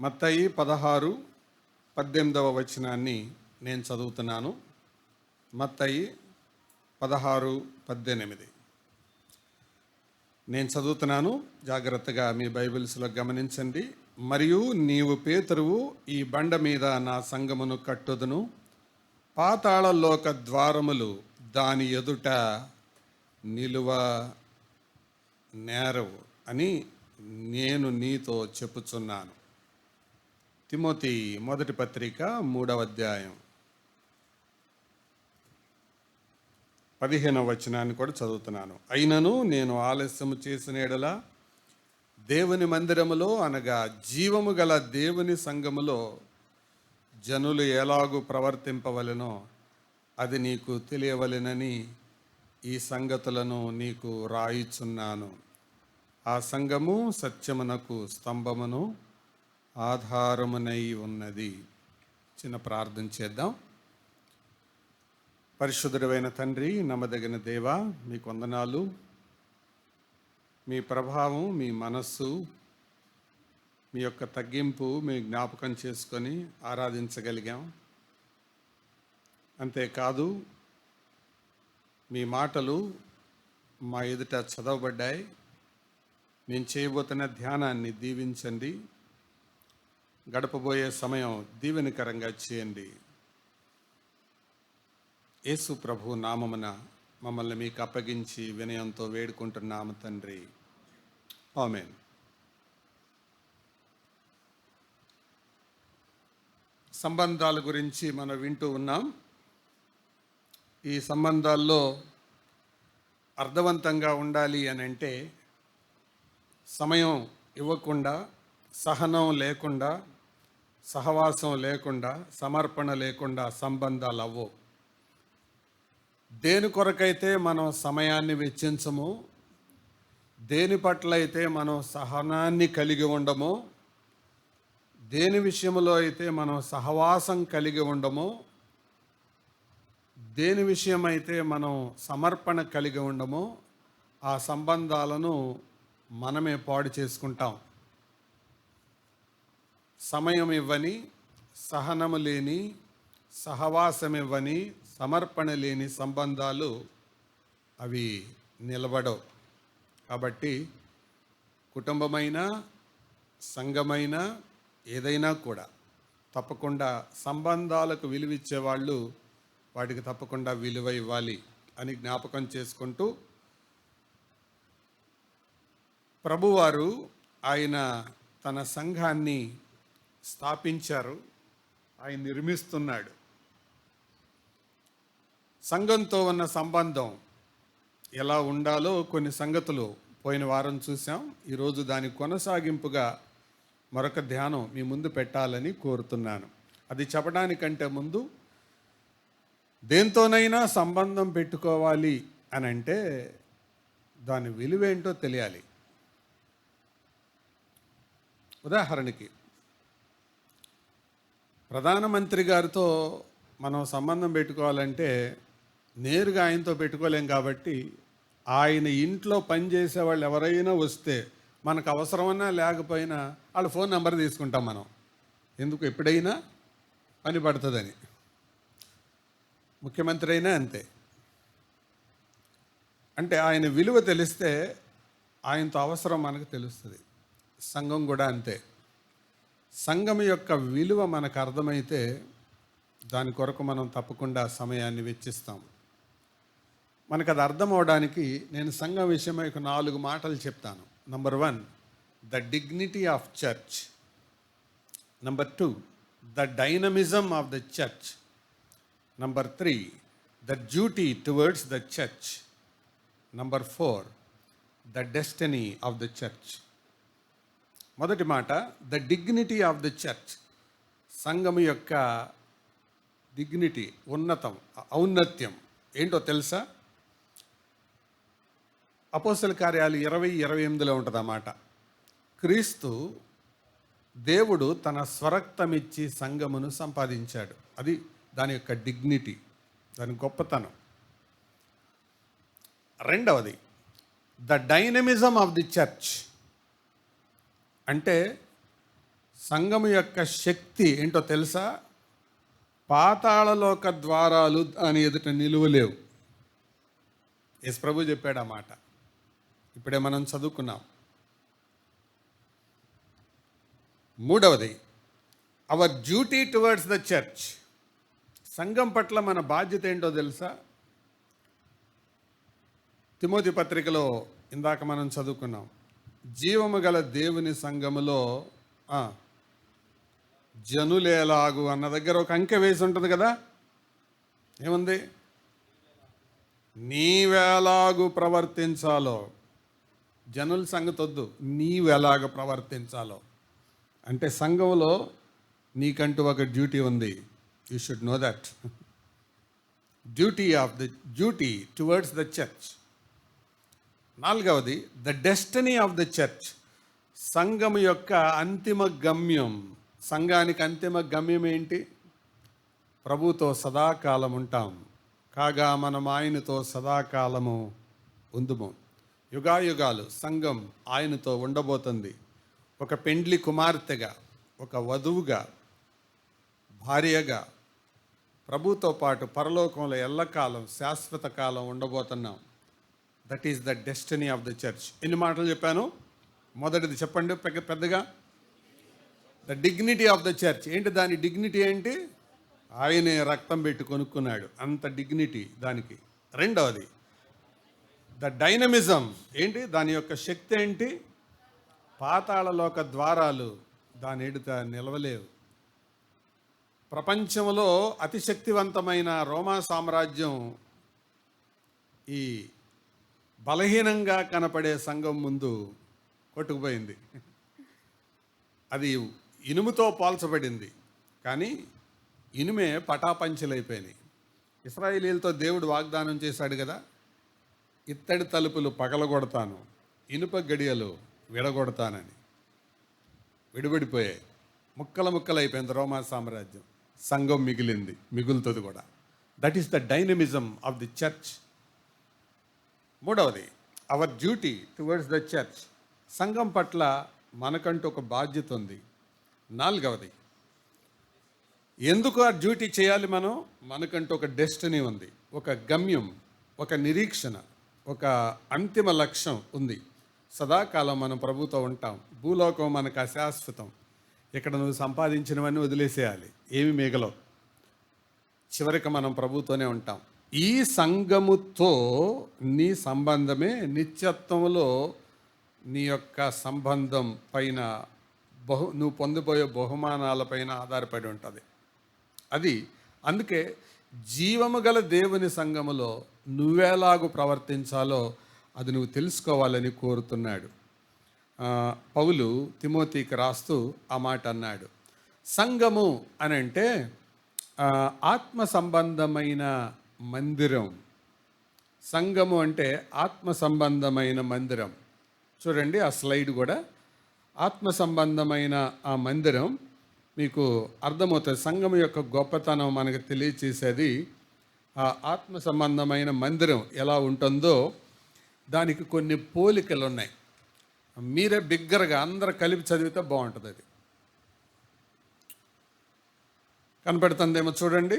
మత్తయి 16:18 నేను చదువుతున్నాను. మత్తయి 16:18 నేను చదువుతున్నాను. జాగ్రత్తగా మీ బైబిల్స్లో గమనించండి. మరియు నీవు పేతురువు, ఈ బండ మీద నా సంఘమును కట్టుదును, పాతాళలోక ద్వారములు దాని ఎదుట నిలువ నేరవు అని నేను నీతో చెప్పుచున్నాను. తిమోతి మొదటి పత్రిక 3వ అధ్యాయం 15వ వచనాన్ని కూడా చదువుతున్నాను. అయినను నేను ఆలస్యము చేసిన యెడల దేవుని మందిరములో, అనగా జీవము గల దేవుని సంఘములో జనులు ఎలాగూ ప్రవర్తింపవలెనో అది నీకు తెలియవలెనని ఈ సంగతులను నీకు రాయిచున్నాను. ఆ సంఘము సత్యమునకు స్తంభమును ఆధారమునై ఉన్నది. చిన్న ప్రార్థన చేద్దాం. పరిశుద్ధుడైన తండ్రి, నమ్మదగిన దేవా, మీకు వందనాలు. మీ ప్రభావం, మీ మనస్సు, మీ యొక్క తగ్గింపు మీ జ్ఞాపకం చేసుకొని ఆరాధించగలిగాం. అంతేకాదు మీ మాటలు మా ఎదుట చదవబడ్డాయి. నేను చేయబోతున్న ధ్యానాన్ని దీవించండి. గడపబోయే సమయం దీవెనకరంగా చేయండి. యేసు ప్రభు నామమున మమ్మల్ని మీకు అప్పగించి వినయంతో వేడుకుంటున్నాము తండ్రి. ఆమేన్. సంబంధాల గురించి మనం వింటూ ఉన్నాం. ఈ సంబంధాల్లో అర్థవంతంగా ఉండాలి అని అంటే సమయం ఇవ్వకుండా, సహనం లేకుండా, సహవాసం లేకుండా, సమర్పణ లేకుండా సంబంధాలు అవ్వవు. దేని కొరకైతే మనం సమయాన్ని వెచ్చించము, దేని పట్ల అయితే మనం సహనాన్ని కలిగి ఉండమో, దేని విషయంలో అయితే మనం సహవాసం కలిగి ఉండమో, దేని విషయమైతే మనం సమర్పణ కలిగి ఉండమో, ఆ సంబంధాలను మనమే పాడు చేసుకుంటాం. సమయం ఇవ్వని, సహనము లేని, సహవాసం ఇవ్వని, సమర్పణ లేని సంబంధాలు అవి నిలబడవు. కాబట్టి కుటుంబమైనా, సంఘమైనా, ఏదైనా కూడా తప్పకుండా సంబంధాలకు విలువిచ్చే వాళ్ళు వాటికి తప్పకుండా విలువ ఇవ్వాలి అని జ్ఞాపకం చేసుకుంటూ, ప్రభువారు ఆయన తన సంఘాన్ని స్థాపించారు, ఆయన నిర్మిస్తున్నాడు. సంఘంతో ఉన్న సంబంధం ఎలా ఉండాలో కొన్ని సంగతులు పోయిన వారం చూసాం. ఈరోజు దాని కొనసాగింపుగా మరొక ధ్యానం మీ ముందు పెట్టాలని కోరుతున్నాను. అది చెప్పడానికంటే ముందు, దేంతోనైనా సంబంధం పెట్టుకోవాలి అని అంటే దాని విలువేంటో తెలియాలి. ఉదాహరణకి, ప్రధానమంత్రి గారితో మనం సంబంధం పెట్టుకోవాలంటే నేరుగా ఆయనతో పెట్టుకోలేం. కాబట్టి ఆయన ఇంట్లో పనిచేసే వాళ్ళు ఎవరైనా వస్తే మనకు అవసరమన్నా లేకపోయినా వాళ్ళ ఫోన్ నెంబర్ తీసుకుంటాం మనం. ఎందుకు? ఎప్పుడైనా పని పడుతుందని. ముఖ్యమంత్రి అయినా అంతే. అంటే ఆయన విలువ తెలిస్తే ఆయనతో అవసరం మనకు తెలుస్తుంది. సంఘం కూడా అంతే. సంఘం యొక్క విలువ మనకు అర్థమైతే దాని కొరకు మనం తప్పకుండా సమయాన్ని వెచ్చిస్తాం. మనకు అది అర్థం అవడానికి నేను సంఘం విషయమై 4 మాటలు చెప్తాను. Number 1, the dignity of church. Number 2, the dynamism of the church. Number 3, the duty towards the church. Number 4, the destiny of the church. మొదటి మాట, the dignity of the church. సంఘం యొక్క డిగ్నిటీ, ఉన్నతం, ఔన్నత్యం ఏంటో తెలుసా? అపోస్తల కార్యాలు 20:28 ఉంటుంది ఆ మాట. క్రీస్తు దేవుడు తన స్వరక్తమిచ్చి సంఘమును సంపాదించాడు. అది దాని యొక్క డిగ్నిటీ, దాని గొప్పతనం. రెండవది, the dynamism of the church. అంటే సంఘము యొక్క శక్తి ఏంటో తెలుసా? పాతాళలోక ద్వారాలు అని ఎదుట నిలువలేవు. యేసు ప్రభు చెప్పాడు ఆ మాట. ఇప్పుడే మనం చదువుకున్నాం. మూడవది, our duty towards the church. సంఘం పట్ల మన బాధ్యత ఏంటో తెలుసా? తిమోతి పత్రికలో ఇందాక మనం చదువుకున్నాం. జీవము గల దేవుని సంఘములో జనులేలాగు అన్న దగ్గర ఒక అంకె వేసి ఉంటుంది కదా. ఏముంది? నీవెలాగు ప్రవర్తించాలో. జనుల సంగతి వద్దు, నీవెలాగ ప్రవర్తించాలో. అంటే సంఘంలో నీకంటూ ఒక డ్యూటీ ఉంది. You should know that. Duty towards the church. నాలుగవది, the destiny of the church. సంఘం యొక్క అంతిమ గమ్యం. సంఘానికి అంతిమ గమ్యం ఏంటి? ప్రభుతో సదాకాలం ఉంటాం, కాగా మనం ఆయనతో సదాకాలము ఉందుము. యుగాయుగాలు సంఘం ఆయనతో ఉండబోతుంది. ఒక పెండ్లి కుమార్తెగా, ఒక వధువుగా, భార్యగా ప్రభుతో పాటు పరలోకంలో ఎల్లకాలం శాశ్వత కాలం ఉండబోతున్నాం. That is the destiny of the church. ఎన్ని మాటలు చెప్పాను? మొదటిది చెప్పండి పెద్దగా. The dignity of the church. ఏంటి దాని డిగ్నిటీ? ఏంటి? ఆయనే రక్తం పెట్టి కొనుక్కున్నాడు, అంత డిగ్నిటీ దానికి. రెండవది, ద డైనమిజం. ఏంటి దాని యొక్క శక్తి? ఏంటి? పాతాళలోక ద్వారాలు దాని ఎదుట నిలవలేవు. ప్రపంచంలో అతి శక్తివంతమైన రోమా సామ్రాజ్యం ఈ బలహీనంగా కనపడే సంఘం ముందు కొట్టుకుపోయింది. అది ఇనుముతో పోల్చబడింది, కానీ ఇనుమే పటాపంచలైపోయినాయి. ఇశ్రాయేలీయులతో దేవుడు వాగ్దానం చేశాడు కదా, ఇత్తడి తలుపులు పగలగొడతాను, ఇనుప గడియలు విడగొడతానని. విడిపడిపోయాయి, ముక్కలైపోయింది రోమా సామ్రాజ్యం. సంఘం మిగిలింది, మిగులుతుంది కూడా. That is the dynamism of the church. మూడవది, our duty towards the church. సంఘం పట్ల మనకంటూ ఒక బాధ్యత ఉంది. నాలుగవది, ఎందుకు ఆ డ్యూటీ చేయాలి మనం? మనకంటూ ఒక డెస్టినీ ఉంది, ఒక గమ్యం, ఒక నిరీక్షణ, ఒక అంతిమ లక్ష్యం ఉంది. సదాకాలం మనం ప్రభుతో ఉంటాం. భూలోకం మనకు అశాశ్వతం. ఇక్కడ నువ్వు సంపాదించినవన్నీ వదిలేసేయాలి, ఏమి మిగలవు. చివరికి మనం ప్రభుతోనే ఉంటాం. ఈ సంఘముతో నీ సంబంధమే నిత్యత్వంలో నీ యొక్క సంబంధం పైన నువ్వు పొందిపోయే బహుమానాలపైన ఆధారపడి ఉంటుంది. అది అందుకే జీవము గల దేవుని సంఘములో నువ్వేలాగు ప్రవర్తించాలో అది నువ్వు తెలుసుకోవాలని కోరుతున్నాడు. పౌలు తిమోతికి రాస్తూ ఆ మాట అన్నాడు. సంఘము అని అంటే ఆత్మ సంబంధమైన మందిరం. సంఘము అంటే ఆత్మ సంబంధమైన మందిరం. చూడండి ఆ స్లైడ్ కూడా. ఆత్మ సంబంధమైన ఆ మందిరం మీకు అర్థమవుతుంది. సంఘం యొక్క గొప్పతనం మనకు తెలియచేసేది ఆ ఆత్మ సంబంధమైన మందిరం ఎలా ఉంటుందో దానికి కొన్ని పోలికలు ఉన్నాయి. మీరే బిగ్గరగా అందరూ కలిపి చదివితే బాగుంటుంది. అది కనపడుతుందేమో చూడండి.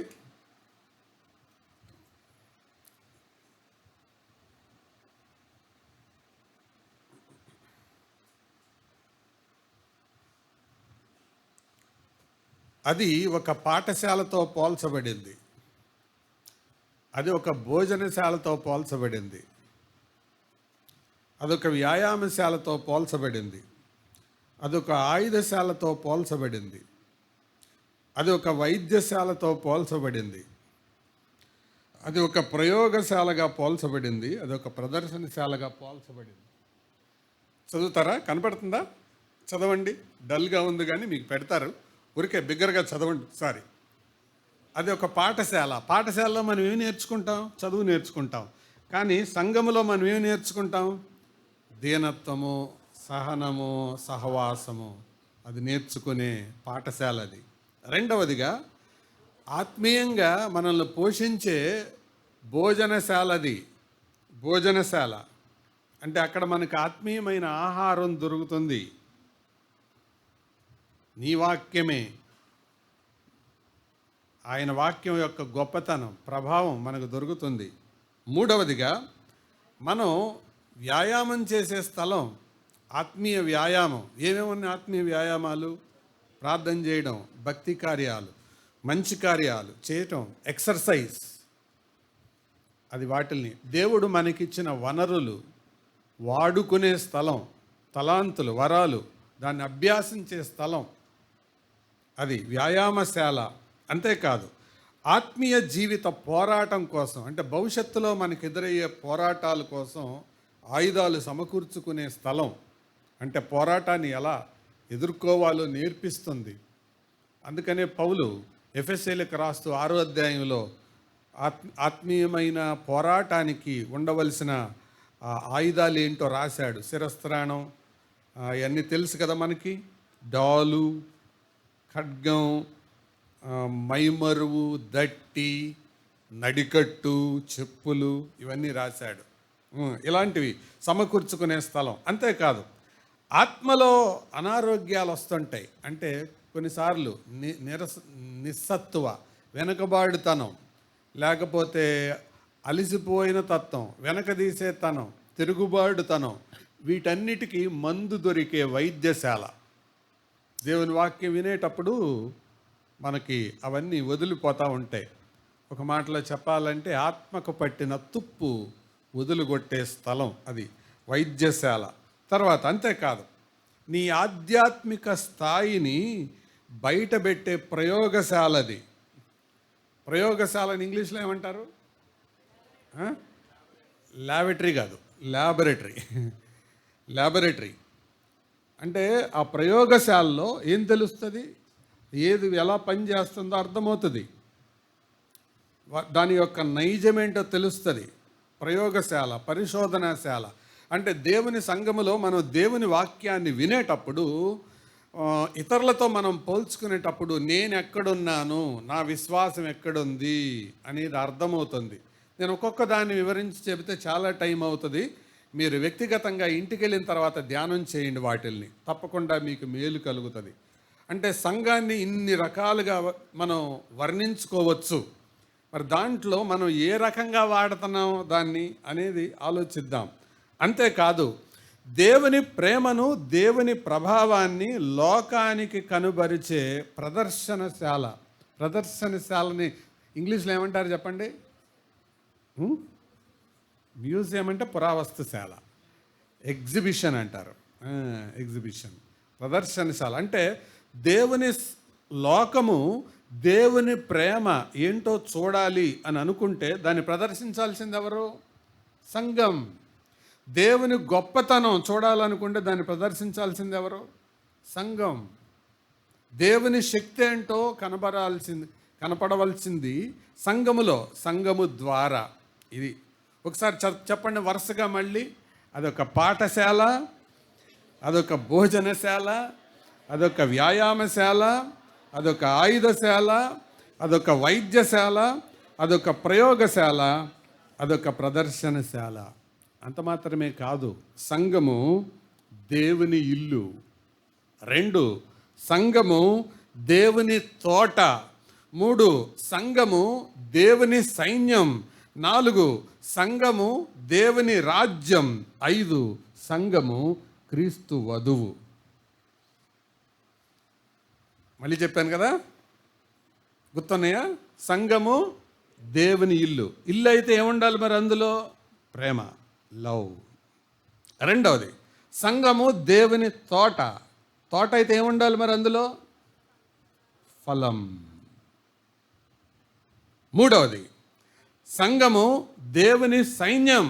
అది ఒక పాఠశాలతో పోల్చబడింది, అది ఒక భోజనశాలతో పోల్చబడింది, అదొక వ్యాయామశాలతో పోల్చబడింది, అదొక ఆయుధశాలతో పోల్చబడింది, అది ఒక వైద్యశాలతో పోల్చబడింది, అది ఒక ప్రయోగశాలగా పోల్చబడింది, అది ఒక ప్రదర్శనశాలగా పోల్చబడింది. చదువుతారా? కనపడుతుందా? చదవండి. డల్గా ఉంది కానీ మీకు పెడతారు, ఊరికే బిగ్గరగా చదవండి సారీ. అది ఒక పాఠశాల. పాఠశాలలో మనం ఏమి నేర్చుకుంటాం? చదువు నేర్చుకుంటాం. కానీ సంఘములో మనం ఏమి నేర్చుకుంటాం? దీనత్వము, సహనము, సహవాసము, అది నేర్చుకునే పాఠశాల అది. రెండవదిగా ఆత్మీయంగా మనల్ని పోషించే భోజనశాలది. భోజనశాల అంటే అక్కడ మనకు ఆత్మీయమైన ఆహారం దొరుకుతుంది. నీ వాక్యమే. ఆయన వాక్యం యొక్క గొప్పతనం, ప్రభావం మనకు దొరుకుతుంది. మూడవదిగా మనం వ్యాయామం చేసే స్థలం ఆత్మీయ వ్యాయామం. ఏమేమున్నాయి ఆత్మీయ వ్యాయామాలు? ప్రార్థన చేయడం, భక్తి కార్యాలు, మంచి కార్యాలు చేయటం, ఎక్సర్సైజ్. అది వాటిల్ని దేవుడు మనకిచ్చిన వనరులు వాడుకునే స్థలం, తలాంతులు, వరాలు, దాన్ని అభ్యాసించే స్థలం, అది వ్యాయామశాల. అంతేకాదు ఆత్మీయ జీవిత పోరాటం కోసం, అంటే భవిష్యత్తులో మనకు ఎదురయ్యే పోరాటాల కోసం ఆయుధాలు సమకూర్చుకునే స్థలం, అంటే పోరాటాన్ని ఎలా ఎదుర్కోవాలో నేర్పిస్తుంది. అందుకనే పౌలు ఎఫెసీయులకు రాస్తూ 6వ అధ్యాయంలో ఆత్మీయమైన పోరాటానికి ఉండవలసిన ఆయుధాలు ఏంటో రాశాడు. శిరస్త్రాణం, ఇవన్నీ తెలుసు కదా మనకి. డాలు, ఖడ్గం, మైమరువు, దట్టి, నడికట్టు, చెప్పులు, ఇవన్నీ రాశాడు. ఇలాంటివి సమకూర్చుకునే స్థలం. అంతేకాదు ఆత్మలో అనారోగ్యాలు వస్తుంటాయి. అంటే కొన్నిసార్లు నిస్సత్తువ, వెనకబాటుతనం, లేకపోతే అలిసిపోయిన తత్వం, వెనకదీసే తనం, తిరుగుబాటుతనం, వీటన్నిటికీ మందు దొరికే వైద్యశాల. దేవుని వాక్యం వినేటప్పుడు మనకి అవన్నీ వదిలిపోతూ ఉంటాయి. ఒక మాటలో చెప్పాలంటే ఆత్మకు పట్టిన తుప్పు వదులుగొట్టే స్థలం అది వైద్యశాల. తర్వాత అంతేకాదు నీ ఆధ్యాత్మిక స్థాయిని బయటపెట్టే ప్రయోగశాలది. ప్రయోగశాలని ఇంగ్లీష్లో ఏమంటారు? ల్యాబొరేటరీ కాదు, ల్యాబొరేటరీ. ల్యాబొరేటరీ అంటే ఆ ప్రయోగశాలలో ఏం తెలుస్తుంది, ఏది ఎలా పనిచేస్తుందో అర్థమవుతుంది, దాని యొక్క నైజమేంటో తెలుస్తుంది. ప్రయోగశాల, పరిశోధనాశాల. అంటే దేవుని సంఘములో మనం దేవుని వాక్యాన్ని వినేటప్పుడు, ఇతరులతో మనం పోల్చుకునేటప్పుడు నేను ఎక్కడున్నాను, నా విశ్వాసం ఎక్కడుంది అనేది అర్థమవుతుంది. నేను ఒక్కొక్క దాన్ని వివరించి చెబితే చాలా టైం అవుతుంది. మీరు వ్యక్తిగతంగా ఇంటికి వెళ్ళిన తర్వాత ధ్యానం చేయండి వాటిల్ని, తప్పకుండా మీకు మేలు కలుగుతుంది. అంటే సంఘాన్ని ఇన్ని రకాలుగా మనం వర్ణించుకోవచ్చు. మరి దాంట్లో మనం ఏ రకంగా వాడుతున్నాం దాన్ని అనేది ఆలోచిద్దాం. అంతేకాదు దేవుని ప్రేమను, దేవుని ప్రభావాన్ని లోకానికి కనుబరిచే ప్రదర్శనశాల. ప్రదర్శనశాలని ఇంగ్లీష్లో ఏమంటారు చెప్పండి? మ్యూజియం అంటే పురావస్తుశాల, ఎగ్జిబిషన్ అంటారు. ఎగ్జిబిషన్, ప్రదర్శనశాల. అంటే దేవుని లోకము దేవుని ప్రేమ ఏంటో చూడాలి అని అనుకుంటే దాన్ని ప్రదర్శించాల్సింది ఎవరు? సంఘం. దేవుని గొప్పతనం చూడాలనుకుంటే దాన్ని ప్రదర్శించాల్సింది ఎవరు? సంఘం. దేవుని శక్తి ఏంటో కనపడవలసింది సంఘములో, సంఘము ద్వారా. ఇది ఒకసారి చెప్పండి వరుసగా మళ్ళీ. అదొక పాఠశాల, అదొక భోజనశాల, అదొక వ్యాయామశాల, అదొక ఆయుధశాల, అదొక వైద్యశాల, అదొక ప్రయోగశాల, అదొక ప్రదర్శనశాల. అంత మాత్రమే కాదు, సంఘము దేవుని ఇల్లు. 2, సంఘము దేవుని తోట. 3, సంఘము దేవుని సైన్యం. 4, సంఘము దేవుని రాజ్యం. 5, సంఘము క్రీస్తు వధువు. మళ్ళీ చెప్పాను కదా, గుర్తున్నాయా? సంఘము దేవుని ఇల్లు. ఇల్లు అయితే ఏముండాలి మరి అందులో? ప్రేమ, లవ్. 2వది, సంఘము దేవుని తోట. తోట అయితే ఏముండాలి మరి అందులో? ఫలం. 3వది, సంఘము దేవుని సైన్యం.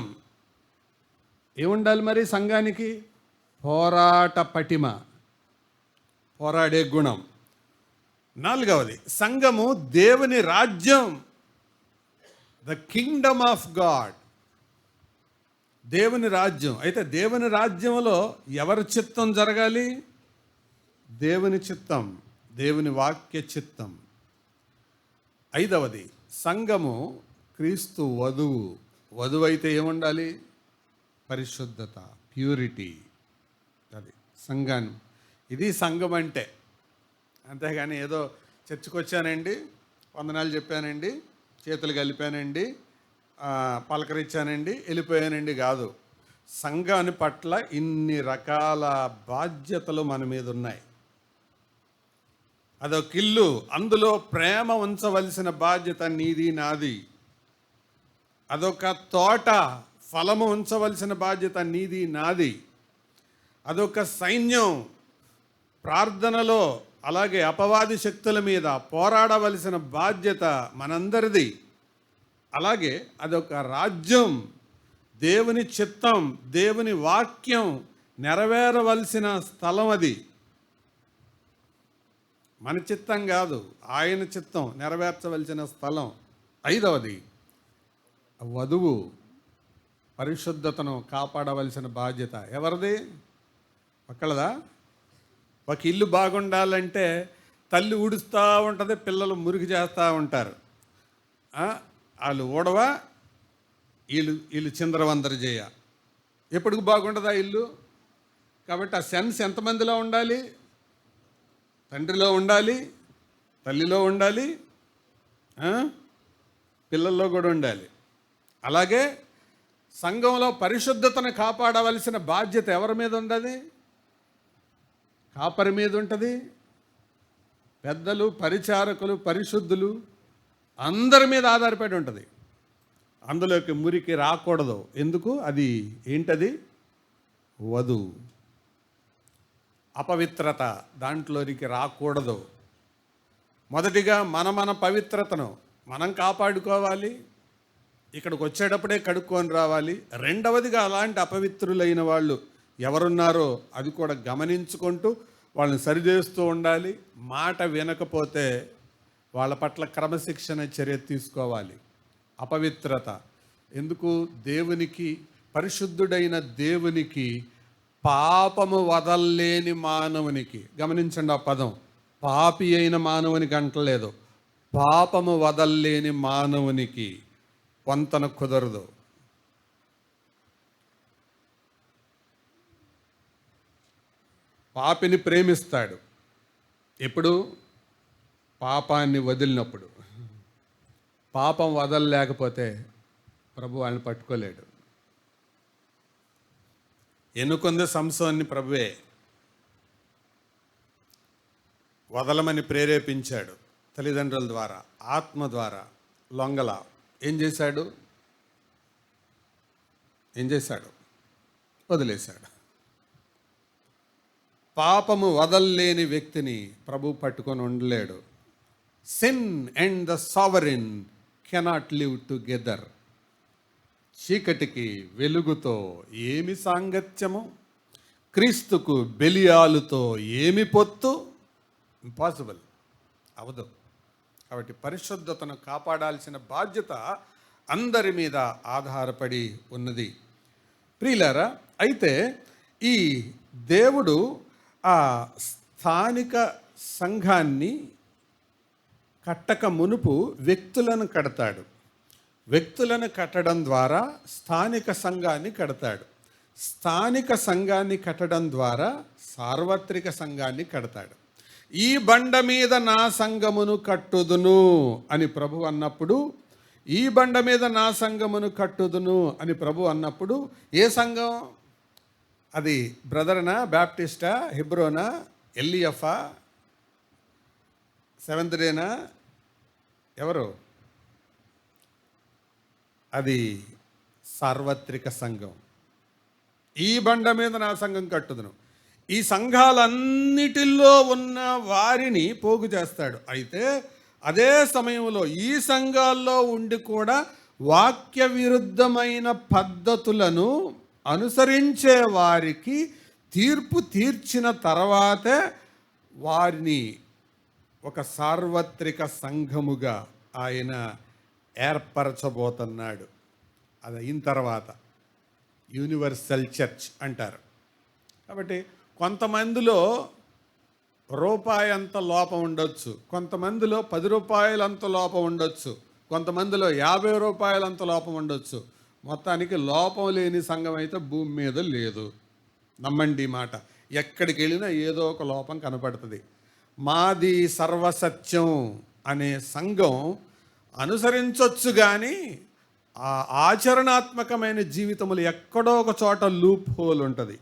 ఏముండాలి మరి సంఘానికి? పోరాట పటిమ, పోరాడే గుణం. 4వది, సంఘము దేవుని రాజ్యం, ద కింగ్డమ్ ఆఫ్ గాడ్. దేవుని రాజ్యం. అయితే దేవుని రాజ్యంలో ఎవరి చిత్తం జరగాలి? దేవుని చిత్తం, దేవుని వాక్య చిత్తం. 5వది, సంఘము క్రీస్తు వధువు. వధువు అయితే ఏముండాలి? పరిశుద్ధత, ప్యూరిటీ. అది సంఘం. ఇది సంఘం అంటే. అంతేగాని ఏదో చర్చికి వచ్చానండి, వందనాలు చెప్పానండి, చేతులు కలిపానండి, పలకరించానండి, వెళ్ళిపోయానండి కాదు. సంఘాన్ని పట్ల ఇన్ని రకాల బాధ్యతలు మన మీద ఉన్నాయి. అదొక ఇల్లు, అందులో ప్రేమ ఉంచవలసిన బాధ్యత నీది నాది. అదొక తోట, ఫలము ఉంచవలసిన బాధ్యత నీది నాది. అదొక సైన్యం, ప్రార్థనలో అలాగే అపవాది శక్తుల మీద పోరాడవలసిన బాధ్యత మనందరిది. అలాగే అదొక రాజ్యం, దేవుని చిత్తం, దేవుని వాక్యం నెరవేరవలసిన స్థలం అది. మన చిత్తం కాదు, ఆయన చిత్తం నెరవేర్చవలసిన స్థలం. 5వది, వధువు పరిశుద్ధతను కాపాడవలసిన బాధ్యత ఎవరిది? ఒక్కళ్ళదా? ఒక ఇల్లు బాగుండాలంటే తల్లి ఊడుస్తూ ఉంటుంది, పిల్లలు మురికి చేస్తూ ఉంటారు. వాళ్ళు ఊడవా, వీళ్ళు చిందరవందర చేయ. ఎప్పటికి బాగుంటుందా ఇల్లు? కాబట్టి ఆ సెన్స్ ఎంతమందిలో ఉండాలి? తండ్రిలో ఉండాలి, తల్లిలో ఉండాలి, పిల్లల్లో కూడా ఉండాలి. అలాగే సంఘంలో పరిశుద్ధతను కాపాడవలసిన బాధ్యత ఎవరి మీద ఉండదు? కాపరి మీద ఉంటుంది. పెద్దలు, పరిచారకులు, పరిశుద్ధులు అందరి మీద ఆధారపడి ఉంటుంది. అందులోకి మురికి రాకూడదు. ఎందుకు? అది ఏంటది? వధువు. అపవిత్రత దాంట్లోనికి రాకూడదు. మొదటిగా మన పవిత్రతను మనం కాపాడుకోవాలి. ఇక్కడికి వచ్చేటప్పుడే కడుక్కొని రావాలి. రెండవదిగా అలాంటి అపవిత్రులైన వాళ్ళు ఎవరున్నారో అది కూడా గమనించుకుంటూ వాళ్ళని సరిచేస్తూ ఉండాలి. మాట వినకపోతే వాళ్ళ పట్ల క్రమశిక్షణ చర్య తీసుకోవాలి. అపవిత్రత ఎందుకు? దేవునికి, పరిశుద్ధుడైన దేవునికి పాపము వదల్లేని మానవునికి, గమనించండి ఆ పదం, పాపి అయిన మానవునికి అంటలేదు, పాపము వదల్లేని మానవునికి పొంతన కుదరదు. పాపిని ప్రేమిస్తాడు ఎప్పుడు? పాపాన్ని వదిలినప్పుడు. పాపం వదలలేకపోతే ప్రభు వాళ్ళని పట్టుకోలేడు. ఎన్నుకొంది సంసోన్ని ప్రభువే వదలమని ప్రేరేపించాడు తల్లిదండ్రుల ద్వారా, ఆత్మ ద్వారా. లొంగల ఏం చేశాడు? వదిలేశాడు. పాపము వదల్లేని వ్యక్తిని ప్రభు పట్టుకొని ఉండలేడు. Sin and the sovereign cannot live together. చీకటికి వెలుగుతో ఏమి సాంగత్యము? క్రీస్తుకు బెలియాలుతో ఏమి పొత్తు? ఇంపాసిబుల్, అవదు. కాబట్టి పరిశుద్ధతను కాపాడాల్సిన బాధ్యత అందరి మీద ఆధారపడి ఉన్నది. ప్రియులారా, అయితే ఈ దేవుడు ఆ స్థానిక సంఘాన్ని కట్టక మునుపు వ్యక్తులను కడతాడు. వ్యక్తులను కట్టడం ద్వారా స్థానిక సంఘాన్ని కడతాడు. స్థానిక సంఘాన్ని కట్టడం ద్వారా సార్వత్రిక సంఘాన్ని కడతాడు. ఈ బండ మీద నా సంఘమును కట్టుదును అని ప్రభు అన్నప్పుడు, ఈ బండ మీద నా సంఘమును కట్టుదును అని ప్రభు అన్నప్పుడు ఏ సంఘం అది? బ్రదర్నా, బ్యాప్టిస్టా, హిబ్రోనా, ఎల్ఈఎఫా, సెవెంత్ డేనా, ఎవరు? అది సార్వత్రిక సంఘం. ఈ బండ మీద నా సంఘం కట్టుదును. ఈ సంఘాలన్నిటిలో ఉన్న వారిని పోగు చేస్తాడు. అయితే అదే సమయంలో ఈ సంఘాల్లో ఉండి కూడా వాక్య విరుద్ధమైన పద్ధతులను అనుసరించే వారికి తీర్పు తీర్చిన తర్వాతే వారిని ఒక సార్వత్రిక సంఘముగా ఆయన ఏర్పరచబోతున్నాడు. అది అయిన తర్వాత యూనివర్సల్ చర్చ్ అంటారు. కాబట్టి కొంతమందిలో రూపాయి అంత లోపం ఉండొచ్చు, కొంతమందిలో 10 రూపాయలంత లోపం ఉండొచ్చు, కొంతమందిలో 50 రూపాయలంత లోపం ఉండొచ్చు. మొత్తానికి లోపం లేని సంఘం అయితే భూమి మీద లేదు. నమ్మండి మాట. ఎక్కడికి వెళ్ళినా ఏదో ఒక లోపం కనపడుతుంది. మాది సర్వసత్యం అనే సంఘం అనుసరించవచ్చు, కానీ ఆ ఆచరణాత్మకమైన జీవితములు ఎక్కడో ఒక చోట లూప్ హోల్ ఉంటుంది.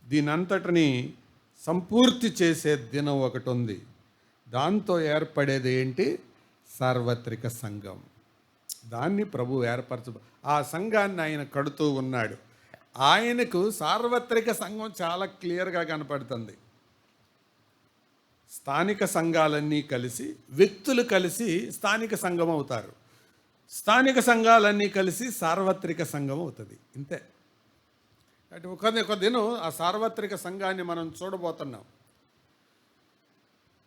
దీనంతటిని సంపూర్తి చేసే దినం ఒకటి ఉంది. దాంతో ఏర్పడేది ఏంటి? సార్వత్రిక సంఘం. దాన్ని ప్రభు ఆ సంఘాన్ని ఆయన కడుతూ ఉన్నాడు. ఆయనకు సార్వత్రిక సంఘం చాలా క్లియర్గా కనపడుతుంది. స్థానిక సంఘాలన్నీ కలిసి, వ్యక్తులు కలిసి స్థానిక సంఘం అవుతారు. స్థానిక సంఘాలన్నీ కలిసి సార్వత్రిక సంఘం అవుతుంది. ఇంతే. అంటే ఒక దినం ఆ సార్వత్రిక సంఘాన్ని మనం చూడబోతున్నాం.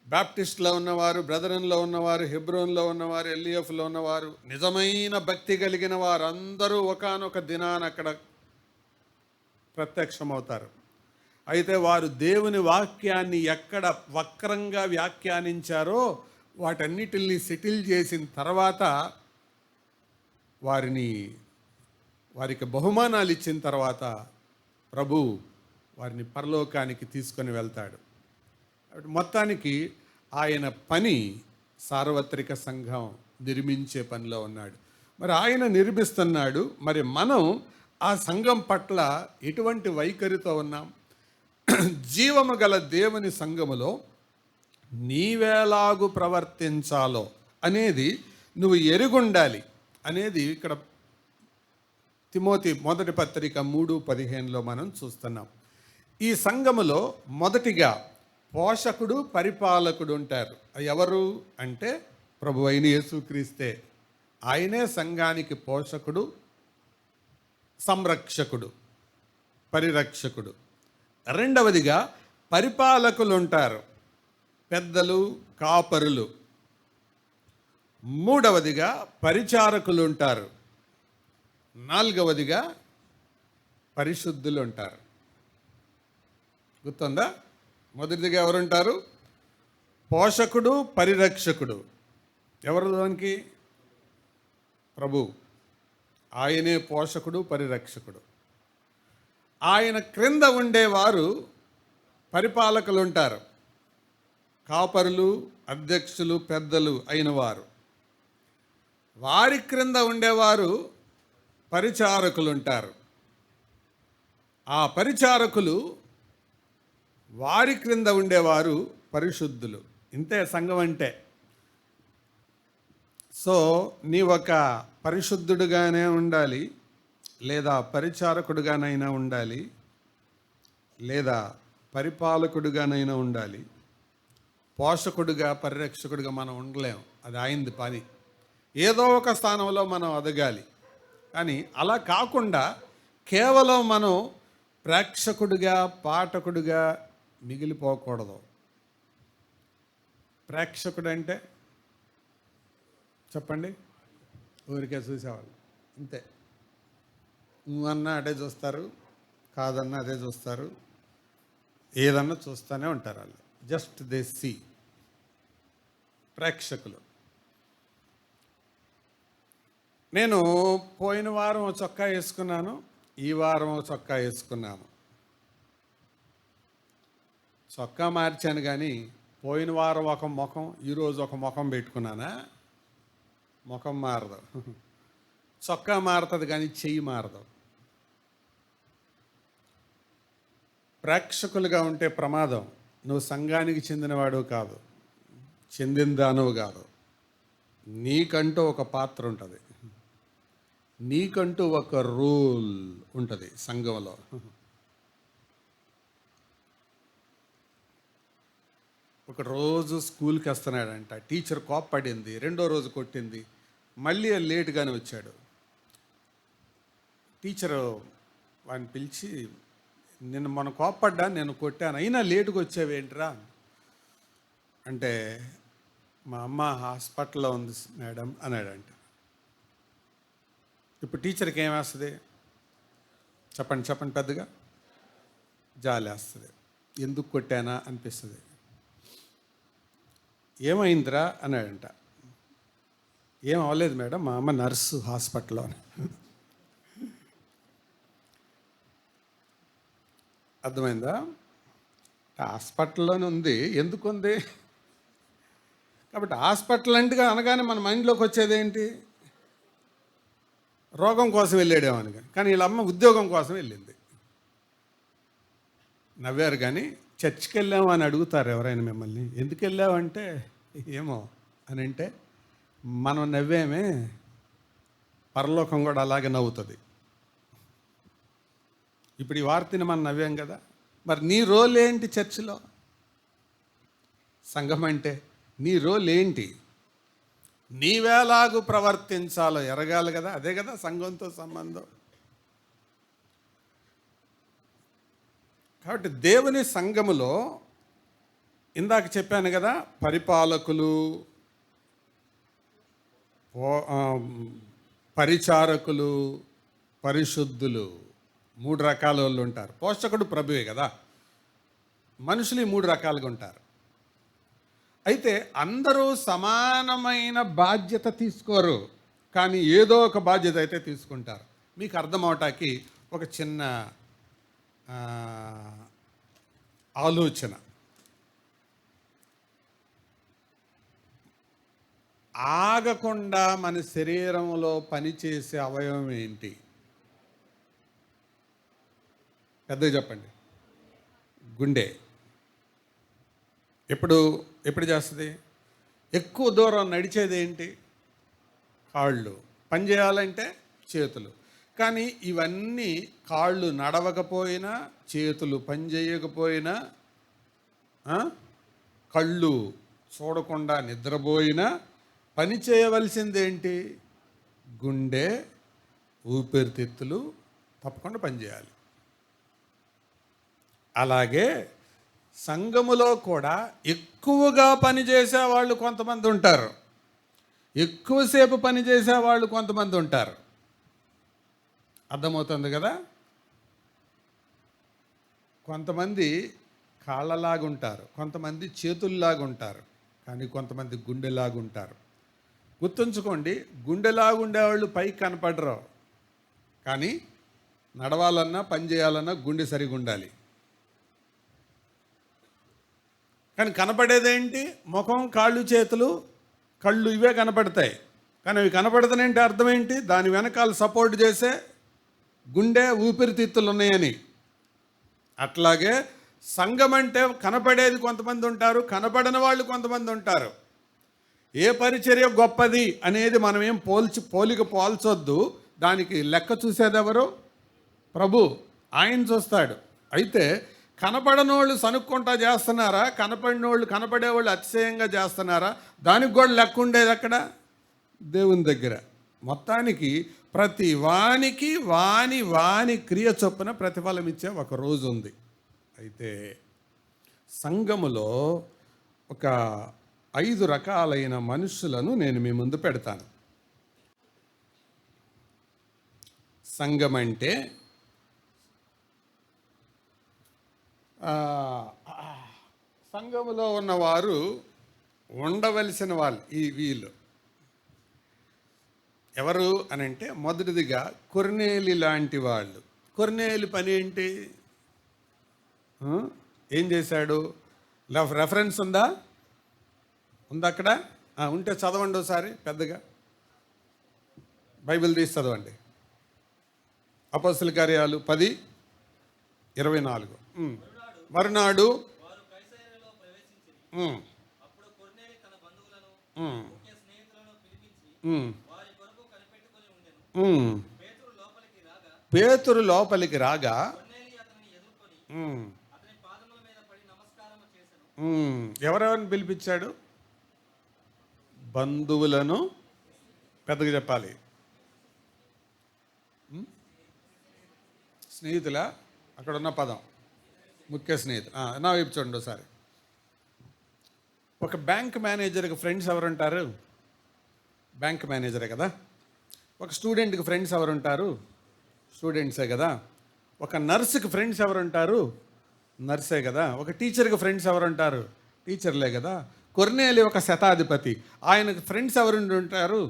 బాప్టిస్ట్లో ఉన్నవారు, బ్రదరన్లో ఉన్నవారు, హెబ్రోన్లో ఉన్నవారు, ఎల్ఈఎఫ్లో ఉన్నవారు, నిజమైన భక్తి కలిగిన వారు అందరూ ఒకానొక దినాన అక్కడ ప్రత్యక్షమవుతారు. అయితే వారు దేవుని వాక్యాన్ని ఎక్కడ వక్రంగా వ్యాఖ్యానించారో వాటన్నిటిని సెటిల్ చేసిన తర్వాత వారికి బహుమానాలు ఇచ్చిన తర్వాత ప్రభు వారిని పరలోకానికి తీసుకొని వెళ్తాడు. మొత్తానికి ఆయన పని సార్వత్రిక సంఘం నిర్మించే పనిలో ఉన్నాడు. మరి ఆయన నిర్మిస్తున్నాడు. మరి మనం ఆ సంఘం పట్ల ఎటువంటి వైఖరితో ఉన్నాం? జీవము గల దేవుని సంఘములో నీవేలాగు ప్రవర్తించాలో అనేది నువ్వు ఎరుగుండాలి అనేది ఇక్కడ తిమోతి మొదటి పత్రిక 3:15 మనం చూస్తున్నాం. ఈ సంఘములో మొదటిగా పోషకుడు, పరిపాలకుడు ఉంటారు. ఎవరు అంటే ప్రభు అయిన యేసుక్రీస్తే. ఆయనే సంఘానికి పోషకుడు, సంరక్షకుడు, పరిరక్షకుడు. రెండవదిగా పరిపాలకులు ఉంటారు, పెద్దలు, కాపరులు. మూడవదిగా పరిచారకులు ఉంటారు. నాలుగవదిగా పరిశుద్ధులు ఉంటారు. గుర్తుందా? మొదటిదిగా ఎవరుంటారు? పోషకుడు, పరిరక్షకుడు. ఎవరు దానికి? ప్రభు. ఆయనే పోషకుడు, పరిరక్షకుడు. ఆయన క్రింద ఉండేవారు పరిపాలకులు ఉంటారు, కాపరులు, అధ్యక్షులు, పెద్దలు అయిన వారు. వారి క్రింద ఉండేవారు పరిచారకులు ఉంటారు. ఆ పరిచారకులు వారి క్రింద ఉండేవారు పరిశుద్ధులు. ఇంతే సంఘం అంటే. సో నీ ఒక పరిశుద్ధుడుగానే ఉండాలి, లేదా పరిచారకుడుగానైనా ఉండాలి, లేదా పరిపాలకుడుగానైనా ఉండాలి. పోషకుడుగా, పరిరక్షకుడిగా మనం ఉండలేం. అది ఆయనది పని. ఏదో ఒక స్థానంలో మనం ఎదగాలి. కానీ అలా కాకుండా కేవలం మనం ప్రేక్షకుడిగా, పాఠకుడిగా మిగిలిపోకూడదు. ప్రేక్షకుడు అంటే చెప్పండి, ఊరికే చూసేవాళ్ళు. ఇంతే. నువ్వన్నా అదే చూస్తారు, కాదన్నా అదే చూస్తారు, ఏదన్నా చూస్తూనే ఉంటారు వాళ్ళు. Just they see. ప్రేక్షకులు. నేను పోయిన వారం చొక్కా వేసుకున్నాను, ఈ వారం చొక్కా వేసుకున్నాను. చొక్కా మార్చాను, కానీ పోయిన వారం ఒక ముఖం, ఈరోజు ఒక ముఖం పెట్టుకున్నానా? ముఖం మారదు. చొక్కా మారుతుంది కానీ చెయ్యి మారదు. ప్రేక్షకులుగా ఉంటే ప్రమాదం. నువ్వు సంఘానికి చెందినవాడు కాదు, చెందిందానువు కాదు. నీకంటూ ఒక పాత్ర ఉంటుంది, నీకంటూ ఒక రూల్ ఉంటుంది సంఘంలో. ఒక రోజు స్కూల్కి వస్తున్నాడంట, టీచర్ కోప్పడింది, రెండో రోజు కొట్టింది, మళ్ళీ లేటుగానే వచ్చాడు. టీచరు వాడిని పిలిచి, మొన్న కోప్పడ్డా, నేను కొట్టాను, అయినా లేటుగా వచ్చావేంట్రా అంటే, మా అమ్మ హాస్పిటల్లో ఉంది మేడం అన్నాడంట. ఇప్పుడు టీచర్కి ఏమేస్తుంది? చెప్పండి పెద్దగా. జాలేస్తుంది. ఎందుకు కొట్టానా అనిపిస్తుంది. ఏమైందిరా అన్నాడంట. ఏం అవ్వలేదు మేడం, మా అమ్మ నర్సు హాస్పిటల్లో. అర్థమైందా? హాస్పిటల్లోనే ఉంది. ఎందుకు ఉంది? కాబట్టి హాస్పిటల్ అంటగా అనగానే మన మైండ్లోకి వచ్చేది ఏంటి? రోగం కోసం వెళ్ళాడేమో అని. కానీ వీళ్ళ అమ్మ ఉద్యోగం కోసం వెళ్ళింది. నవ్వారు. కానీ చర్చికి వెళ్ళాము అని అడుగుతారు ఎవరైనా మిమ్మల్ని, ఎందుకు వెళ్ళావంటే ఏమో అని అంటే, మనం నవ్వేమే పరలోకం కూడా అలాగే నవ్వుతుంది. ఇప్పుడు ఈ వార్తని మనం నవ్వాం కదా, మరి నీ రోల్ ఏంటి చర్చిలో? సంఘం అంటే నీ రోల్ ఏంటి? నీవేలాగు ప్రవర్తించాలో ఎరగాలి కదా. అదే కదా సంఘంతో సంబంధం. కాబట్టి దేవుని సంఘములో ఇందాక చెప్పాను కదా, పరిపాలకులు, పరిచారకులు, పరిశుద్ధులు, 3 రకాల వాళ్ళు ఉంటారు. పోషకుడు ప్రభువే కదా. మనుషులు 3 రకాలుగా ఉంటారు. అయితే అందరూ సమానమైన బాధ్యత తీసుకోరు, కానీ ఏదో ఒక బాధ్యత అయితే తీసుకుంటారు. మీకు అర్థం అవటానికి ఒక చిన్న ఆలోచన. ఆగకుండా మన శరీరంలో పనిచేసే అవయవం ఏంటి? పెద్దగా చెప్పండి. గుండె. ఎప్పుడు చేస్తుంది? ఎక్కువ దూరం నడిచేది ఏంటి? కాళ్ళు. పని చేయాలంటే చేతులు. కానీ ఇవన్నీ కాళ్ళు నడవకపోయినా, చేతులు పని చేయకపోయినా, కళ్ళు చూడకుండా నిద్రపోయినా పని చేయవలసిందేంటి? గుండె, ఊపిరితిత్తులు తప్పకుండా పనిచేయాలి. అలాగే సంఘములో కూడా ఎక్కువగా పనిచేసే వాళ్ళు కొంతమంది ఉంటారు, ఎక్కువసేపు పనిచేసే వాళ్ళు కొంతమంది ఉంటారు. అర్థమవుతుంది కదా. కొంతమంది కాళ్ళలాగుంటారు, కొంతమంది చేతుల్లాగుంటారు, కానీ కొంతమంది గుండెలాగుంటారు. గుర్తుంచుకోండి, గుండెలాగుండేవాళ్ళు పైకి కనపడరు, కానీ నడవాలన్నా పని చేయాలన్నా గుండె సరిగా ఉండాలి. కానీ కనపడేదేంటి? ముఖం, కాళ్ళు, చేతులు, కళ్ళు, ఇవే కనపడతాయి. కానీ అవి కనపడతానంటే అర్థం ఏంటి? దాని వెనకాల సపోర్ట్ చేసే గుండె, ఊపిరితిత్తులు ఉన్నాయని. అట్లాగే సంఘం అంటే కనపడేది కొంతమంది ఉంటారు, కనపడని వాళ్ళు కొంతమంది ఉంటారు. ఏ పరిచర్య గొప్పది అనేది మనం ఏం పోలిక పోల్చొద్దు. దానికి లెక్క చూసేది ఎవరు? ప్రభు. ఆయన చూస్తాడు. అయితే కనపడని వాళ్ళు సనుక్కుంటా చేస్తున్నారా, కనపడేవాళ్ళు అతిశయంగా చేస్తున్నారా, దానికి కూడా లెక్క ఉండేది అక్కడ దేవుని దగ్గర. మొత్తానికి ప్రతి వానికి వాని క్రియ చొప్పున ప్రతిఫలం ఇచ్చే ఒక రోజు ఉంది. అయితే సంఘములో ఒక 5 రకాలైన మనుషులను నేను మీ ముందు పెడతాను. సంఘం అంటే సంఘములో ఉన్నవారు ఉండవలసిన వాళ్ళు. వీళ్ళు ఎవరు అని అంటే, మొదటిదిగా కొర్నేలి లాంటి వాళ్ళు. కొర్నేలి పని ఏంటి? ఏం చేశాడు? రెఫరెన్స్ ఉందా అక్కడ? ఉంటే చదవండి ఒకసారి పెద్దగా. బైబిల్ తీసి చదవండి. అపోస్తల కార్యాలు 10:24. మరునాడు పేతురు లోపలికి రాగా ఎవరెవరిని పిలిపించాడు? బంధువులను. పెద్దగా చెప్పాలి. స్నేహితుల అక్కడ ఉన్న పదం ముఖ్య స్నేహితులు. నా వైపు చూడండి ఒకసారి. ఒక బ్యాంక్ మేనేజర్కి ఫ్రెండ్స్ ఎవరుంటారు? బ్యాంక్ మేనేజరే కదా. ఒక స్టూడెంట్కి ఫ్రెండ్స్ ఎవరుంటారు? స్టూడెంట్సే కదా. ఒక నర్సుకి ఫ్రెండ్స్ ఎవరుంటారు? నర్సే కదా. ఒక టీచర్కి ఫ్రెండ్స్ ఎవరుంటారు? టీచర్లే కదా. కొర్నేలి ఒక శతాధిపతి, ఆయనకు ఫ్రెండ్స్ ఎవరుండి ఉంటారు?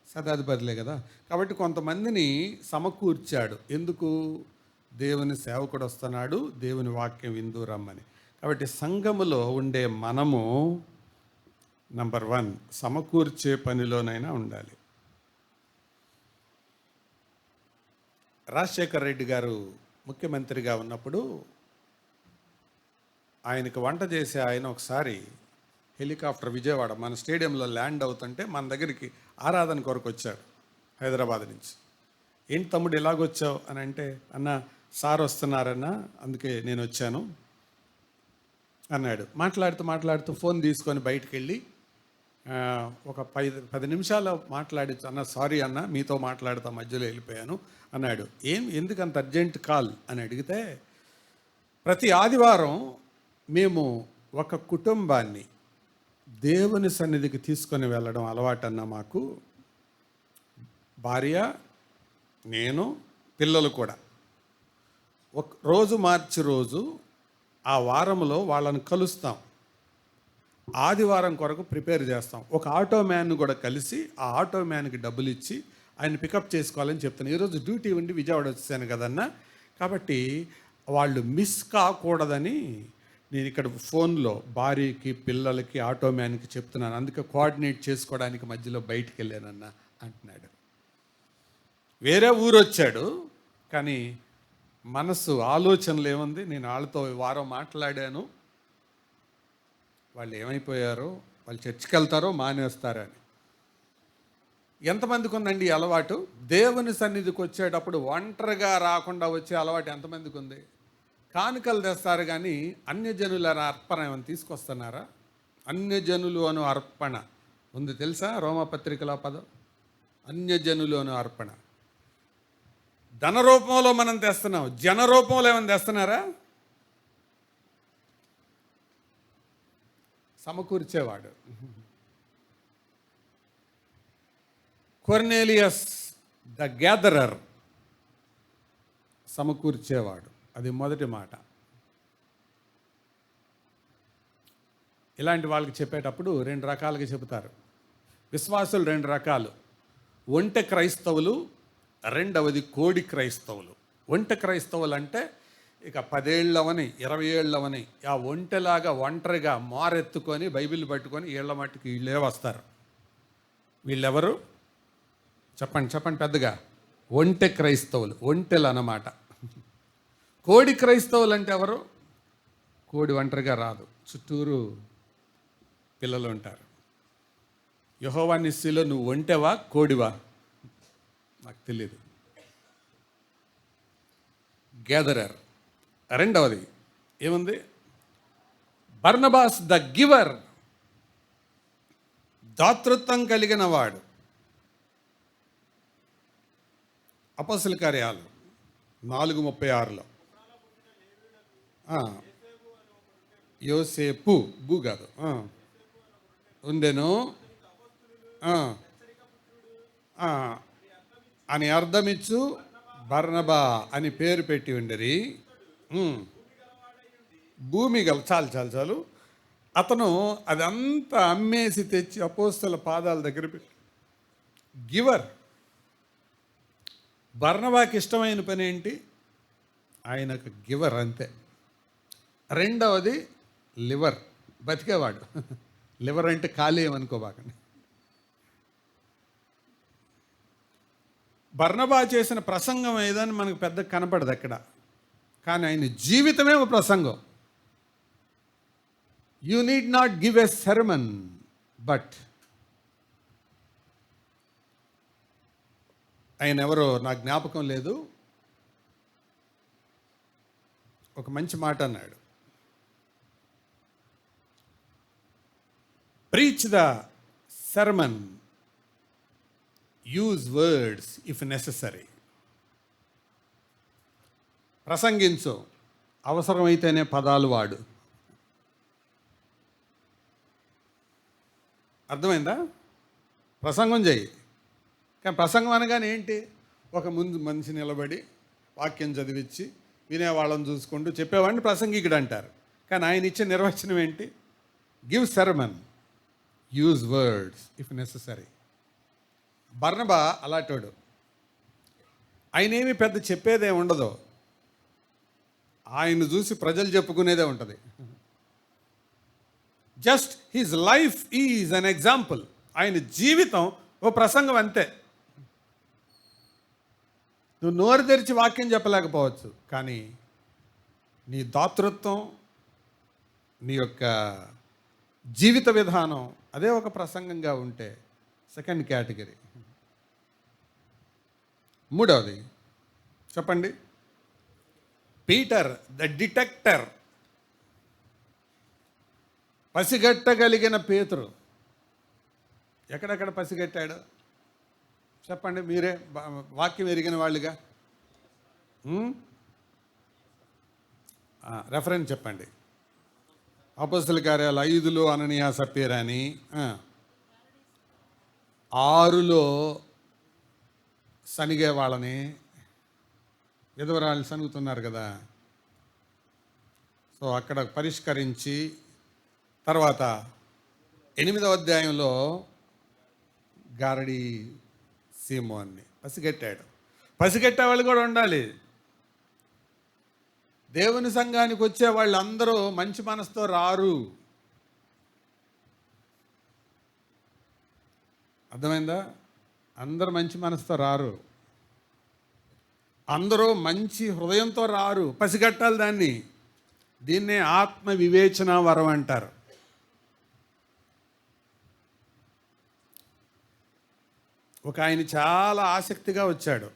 శతాధిపతులే కదా. కాబట్టి కొంతమందిని సమకూర్చాడు. ఎందుకు? దేవుని సేవకుడు వస్తున్నాడు, దేవుని వాక్యం విందు రమ్మని. కాబట్టి సంఘములో ఉండే మనము నంబర్ 1, సమకూర్చే పనిలోనైనా ఉండాలి. రాజశేఖర్ రెడ్డి గారు ముఖ్యమంత్రిగా ఉన్నప్పుడు ఆయనకు వంట చేసే ఆయన ఒకసారి హెలికాప్టర్ విజయవాడ మన స్టేడియంలో ల్యాండ్ అవుతుంటే మన దగ్గరికి ఆరాధన కొరకు వచ్చాడు హైదరాబాద్ నుంచి. ఏంటి తమ్ముడు ఎలాగొచ్చావు అని అంటే, అన్న సార్ వస్తున్నారన్నా అందుకే నేను వచ్చాను అన్నాడు. మాట్లాడుతూ ఫోన్ తీసుకొని బయటికి వెళ్ళి ఒక 10 నిమిషాలు మాట్లాడి, అన్న సారీ అన్న మీతో మాట్లాడుతా మధ్యలో వెళ్ళిపోయాను అన్నాడు. ఎందుకు అంత అర్జెంట్ కాల్ అని అడిగితే, ప్రతి ఆదివారం మేము ఒక కుటుంబాన్ని దేవుని సన్నిధికి తీసుకొని వెళ్ళడం అలవాటన్న మాకు. భార్య, నేను, పిల్లలు కూడా. ఒక రోజు మార్చి రోజు ఆ వారంలో వాళ్ళని కలుస్తాం. ఆదివారం కొరకు ప్రిపేర్ చేస్తాం. ఒక ఆటో మ్యాన్ కూడా కలిసి ఆ ఆటో మ్యాన్కి డబ్బులు ఇచ్చి ఆయన పికప్ చేసుకోవాలని చెప్తాను. ఈరోజు డ్యూటీ ఉండి విజయవాడ వచ్చాను కదన్నా, కాబట్టి వాళ్ళు మిస్ కాకూడదని నేను ఇక్కడ ఫోన్లో భార్యకి, పిల్లలకి, ఆటో మ్యాన్కి చెప్తున్నాను. అందుకే కోఆర్డినేట్ చేసుకోవడానికి మధ్యలో బయటికి వెళ్ళానన్నా అంటున్నాడు. వేరే ఊరు వచ్చాడు, కానీ మనసు ఆలోచనలు ఏముంది, నేను వాళ్ళతో వారం మాట్లాడాను, వాళ్ళు ఏమైపోయారో, వాళ్ళు చర్చికి వెళ్తారో మానేస్తారో అని. ఎంతమందికి ఉందండి ఈ అలవాటు? దేవుని సన్నిధికి వచ్చేటప్పుడు ఒంటరిగా రాకుండా వచ్చే అలవాటు ఎంతమందికి ఉంది? కానుకలు తెస్తారు కానీ అన్యజనుల అర్పణ ఏమైనా తీసుకొస్తున్నారా? అన్యజనులు అను అర్పణ ఉంది తెలుసా? రోమపత్రికల పదం అన్యజనులు అను అర్పణ. ధన రూపంలో మనం తెస్తున్నాం, జన రూపంలో ఏమైనా తెస్తున్నారా? సమకూర్చేవాడు. కొర్నేలియస్ ద గ్యాదరర్, సమకూర్చేవాడు. అది మొదటి మాట. ఇలాంటి వాళ్ళకి చెప్పేటప్పుడు 2 రకాలుగా చెబుతారు. విశ్వాసులు 2 రకాలు. ఒంటె క్రైస్తవులు, రెండవది కోడి క్రైస్తవులు. ఒంటె క్రైస్తవులు అంటే ఇక 10 ఏళ్ళవని 20 ఏళ్ళవని ఆ ఒంటెలాగా ఒంటరిగా మారెత్తుకొని బైబిల్ పట్టుకొని వీళ్ళ మట్టుకు వీళ్ళే వస్తారు. వీళ్ళెవరు చెప్పండి పెద్దగా? ఒంటె క్రైస్తవులు, ఒంటెలు అన్నమాట. కోడి క్రైస్తవులు అంటే ఎవరు? కోడి ఒంటరిగా రాదు, చుట్టూరు పిల్లలు ఉంటారు. యెహోవా నిస్సిలో నువ్వు ఒంటెవా కోడివా నాకు తెలియదు. గ్యాదరర్. రెండవది ఏముంది? బర్నబాస్ ద గివర్, దాతృత్వం కలిగిన వాడు. అపోస్తల కార్యాలు 4:36లో యోసేపు కాదు ఉండెను అని అర్థమిచ్చు బర్నబా అని పేరు పెట్టి ఉండరి. భూమి గల చాలు అతను అదంతా అమ్మేసి తెచ్చి అపోస్తల పాదాల దగ్గర పెట్టి గివర్. బర్నబాకి ఇష్టమైన పని ఏంటి? ఆయనకు గివర్ అంతే. రెండవది లివర్, బతికేవాడు. లివర్ అంటే ఖాళీ ఏమనుకోబాకండి. బర్నబా చేసిన ప్రసంగం ఏదని మనకు పెద్ద కనపడదు అక్కడ, కానీ ఆయన జీవితమే ఒక ప్రసంగం. You need not give a sermon, but ఆయన ఎవరో నాకు జ్ఞాపకం లేదు, ఒక మంచి మాట అన్నాడు. Preach the sermon, use words if necessary. ప్రసంగించు, అవసరమైతేనే పదాలు వాడు. అర్థమైందా? ప్రసంగం చేయి, కానీ ప్రసంగం అనగానే ఏంటి? ఒక ముందు మనిషి నిలబడి వాక్యం చదివించి వినేవాళ్ళని చూసుకుంటూ చెప్పేవాడిని ప్రసంగికుడు అంటారు. కానీ ఆయన ఇచ్చే నిర్వచనం ఏంటి? Give sermon, use words if necessary. బర్నబా అలాంటోడు. ఆయన ఏమి పెద్ద చెప్పేదే ఉండదు, ఆయన చూసి ప్రజలు చెప్పుకునేదే ఉంటుంది. Just his life is an example. ఆయన జీవితం ఓ ప్రసంగం అంతే. నువ్వు నోరు తెరిచి వాక్యం చెప్పలేకపోవచ్చు, కానీ నీ దాతృత్వం, నీ యొక్క జీవిత విధానం అదే ఒక ప్రసంగంగా ఉంటే సెకండ్ కేటగిరీ. మూడవది చెప్పండి. Peter the detector. పసిగట్టగలిగిన పేతురు. ఎక్కడెక్కడ పసిగట్టాడు చెప్పండి, మీరే వాక్యం ఎరిగిన వాళ్ళుగా. రెఫరెన్స్ చెప్పండి. అపోస్తల కార్యాలు 5లో అననీయ సప్పీరా అని, 6లో సనిగే వాళ్ళని, విధవరాళ్ళు సనుగుతున్నారు కదా, సో అక్కడ పరిష్కరించి తర్వాత 8వ అధ్యాయంలో గారడి సీమోన్ని పసిగట్టాడు. పసిగట్టే వాళ్ళు కూడా ఉండాలి. దేవుని సంఘానికి వచ్చే వాళ్ళు అందరూ మంచి మనసుతో రారు. అర్థమైందా? అందరూ మంచి మనసుతో రారు, అందరూ మంచి హృదయంతో రారు. పసిగట్టాలి దాన్ని. దీన్నే ఆత్మ వివేచన వరం అంటారు. ఒక ఆయన చాలా ఆసక్తిగా వచ్చాడు.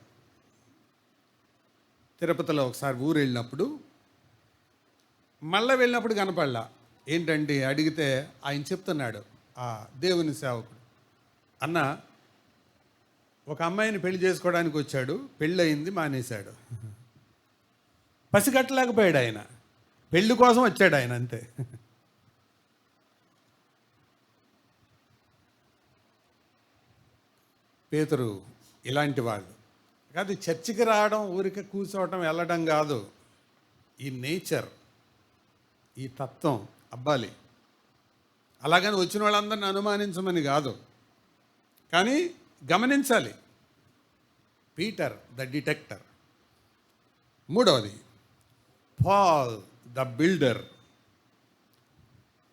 తిరుపతిలో ఒకసారి ఊరు వెళ్ళినప్పుడు, మళ్ళీ వెళ్ళినప్పుడు కనపడలా. ఏంటంటే అడిగితే ఆయన చెప్తున్నాడు, ఆ దేవుని సేవకుడు, అన్న ఒక అమ్మాయిని పెళ్లి చేసుకోవడానికి వచ్చాడు, పెళ్ళి అయింది, మానేశాడు. పసిగట్టలేకపోయాడు ఆయన. పెళ్లి కోసం వచ్చాడు ఆయన, అంతే. పేతురు ఇలాంటి వాళ్ళు కాదు. చర్చికి రావడం, ఊరికి కూర్చోవటం, వెళ్ళడం కాదు. ఈ నేచర్, ఈ తత్వం అబ్బాలి. అలాగని వచ్చిన వాళ్ళందరిని అనుమానించమని కాదు, కానీ గమనించాలి. Peter the detector. మూడవది పాల్ ద బిల్డర్.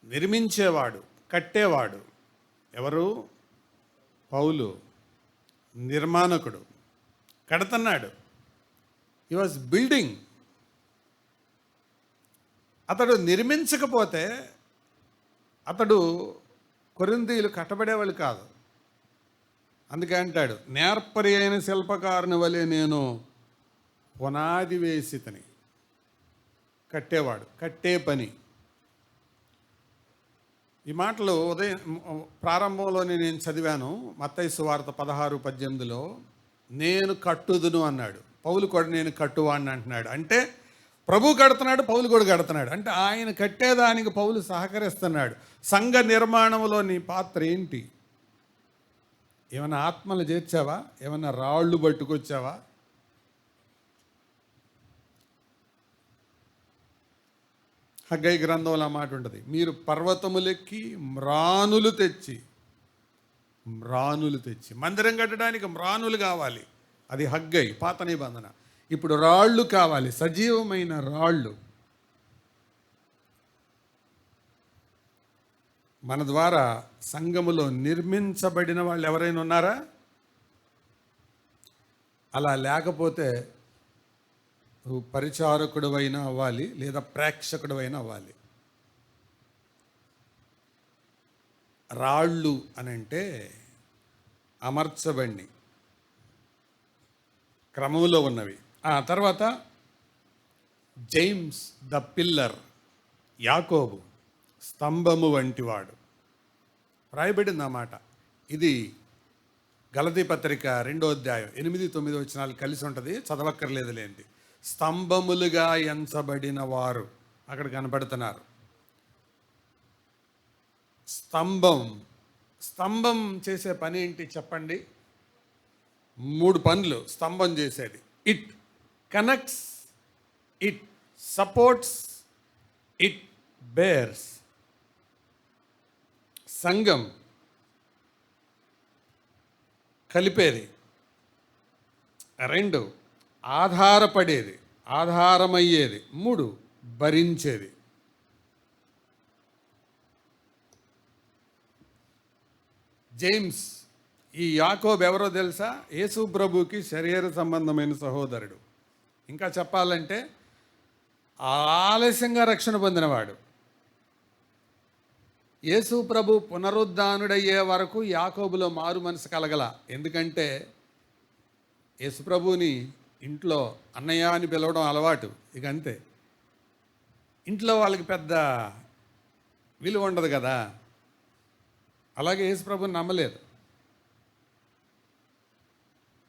నిర్మించేవాడు, కట్టేవాడు. ఎవరు? పౌలు నిర్మాణకుడు, కడుతున్నాడు. హి వాజ్ బిల్డింగ్. అతడు నిర్మించకపోతే అతడు కొరింథీయులు కట్టబడేవాళ్ళు కాదు. అందుకే అంటాడు, నేర్పరి అయిన శిల్పకారుని వలె నేను పునాది వేసితని. కట్టేవాడు, కట్టే పని. ఈ మాటలు ఉదయం ప్రారంభంలోనే నేను చదివాను. మత్తయి సువార్త 16:18లో నేను కట్టుదును అన్నాడు. పౌలు కూడా నేను కట్టువాడిని అంటున్నాడు. అంటే ప్రభు కడుతున్నాడు, పౌలు కూడా కడుతున్నాడు. అంటే ఆయన కట్టేదానికి పౌలు సహకరిస్తున్నాడు. సంఘ నిర్మాణంలో నీ పాత్ర ఏంటి? ఏమైనా ఆత్మలు చేర్చావా? ఏమైనా రాళ్ళు పట్టుకొచ్చావా? హగ్గై గ్రంథంలో ఆ మాట ఉంటుంది, మీరు పర్వతములెక్కి మ్రానులు తెచ్చి మందిరం కట్టడానికి మ్రానులు కావాలి. అది హగ్గై, పాత నిబంధన. ఇప్పుడు రాళ్ళు కావాలి, సజీవమైన రాళ్ళు. మన ద్వారా సంఘములో నిర్మించబడిన వాళ్ళు ఎవరైనా ఉన్నారా? అలా లేకపోతే నువ్వు పరిచారకుడు అయినా అవ్వాలి, లేదా ప్రేక్షకుడు అయినా అవ్వాలి. రాళ్ళు అని అంటే అమర్చబడి క్రమంలో ఉన్నవి. తర్వాత జేమ్స్ ద పిల్లర్. యాకోబు స్తంభము వంటివాడు. రాయబడింది అన్నమాట. ఇది గలతీ పత్రిక 2వ అధ్యాయం 8-9 వచనాలు కలిసి ఉంటుంది, చదవక్కర్లేదులేండి. స్తంభములుగా ఎంచబడిన వారు అక్కడ కనపడుతున్నారు. స్తంభం చేసే పని ఏంటి చెప్పండి? 3 పనులు స్తంభం చేసేది. It connects, it supports, it bears. సంఘం కలిపేది. 2 ఆధారపడేది, ఆధారమయ్యేది. 3 భరించేది. జేమ్స్. ఈ యాకోబు ఎవరో తెలుసా? యేసు ప్రభుకి శరీర సంబంధమైన సహోదరుడు. ఇంకా చెప్పాలంటే ఆలస్యంగా రక్షణ పొందినవాడు. యేసు ప్రభు పునరుద్ధానుడయ్యే వరకు యాకోబులో మారు మనసు కలగల. ఎందుకంటే యేసు ప్రభుని ఇంట్లో అన్నయ్య అని పిలవడం అలవాటు. ఇక అంతే. ఇంట్లో వాళ్ళకి పెద్ద విలువ ఉండదు కదా. అలాగే యేసు ప్రభుని నమ్మలేదు.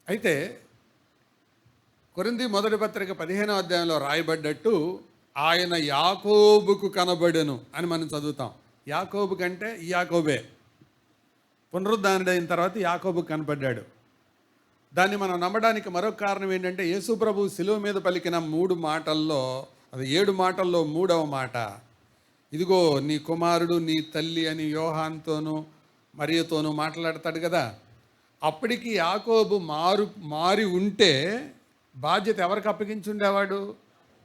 అయితే కొరింథీ మొదటి పత్రిక 15వ అధ్యాయంలో రాయబడ్డట్టు ఆయన యాకోబుకు కనబడెను అని మనం చదువుతాం. యాకోబు కంటే ఈ యాకోబే పునరుద్ధానుడైన తర్వాత యాకోబుకు కనపడ్డాడు. దాన్ని మనం నమ్మడానికి మరొక కారణం ఏంటంటే యేసు ప్రభు శిలువ మీద పలికిన 3 మాటల్లో, అది 7 మాటల్లో 3వ మాట, ఇదిగో నీ కుమారుడు నీ తల్లి అని యోహాన్తోనూ మరియతోనూ మాట్లాడతాడు కదా. అప్పటికి యాకోబు మారి ఉంటే బాధ్యత ఎవరికి అప్పగించుండేవాడు?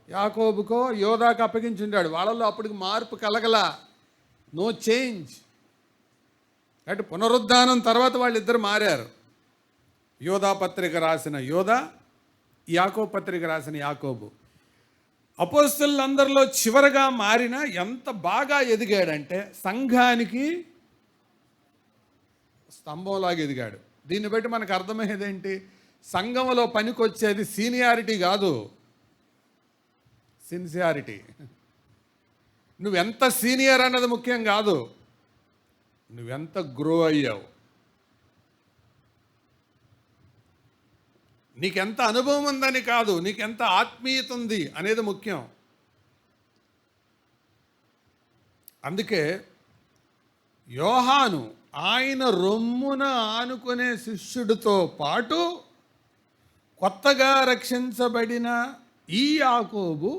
యాకోబుకో యోధాకు అప్పగించుండాడు. వాళ్ళల్లో అప్పటికి మార్పు కలగల. No change. అంటే పునరుద్ధానం తర్వాత వాళ్ళిద్దరు మారారు. యోధా పత్రిక రాసిన యోధా, యాకోబు పత్రిక రాసిన యాకోబు. అపోస్తలులందరిలో చివరగా మారిన ఎంత బాగా ఎదిగాడంటే సంఘానికి స్తంభంలాగా ఎదిగాడు. దీన్ని బట్టి మనకు అర్థమయ్యేది ఏంటి? సంఘంలో పనికొచ్చేది సీనియారిటీ కాదు, సిన్సియారిటీ. నువ్వెంత సీనియర్ అన్నది ముఖ్యం కాదు, నువ్వెంత గ్రో అయ్యావు, నీకెంత అనుభవం ఉందని కాదు, నీకెంత ఆత్మీయత ఉంది అనేది ముఖ్యం. అందుకే యోహాను ఆయన రొమ్మున ఆనుకునే శిష్యుడితో పాటు కొత్తగా రక్షించబడిన ఈ యాకోబు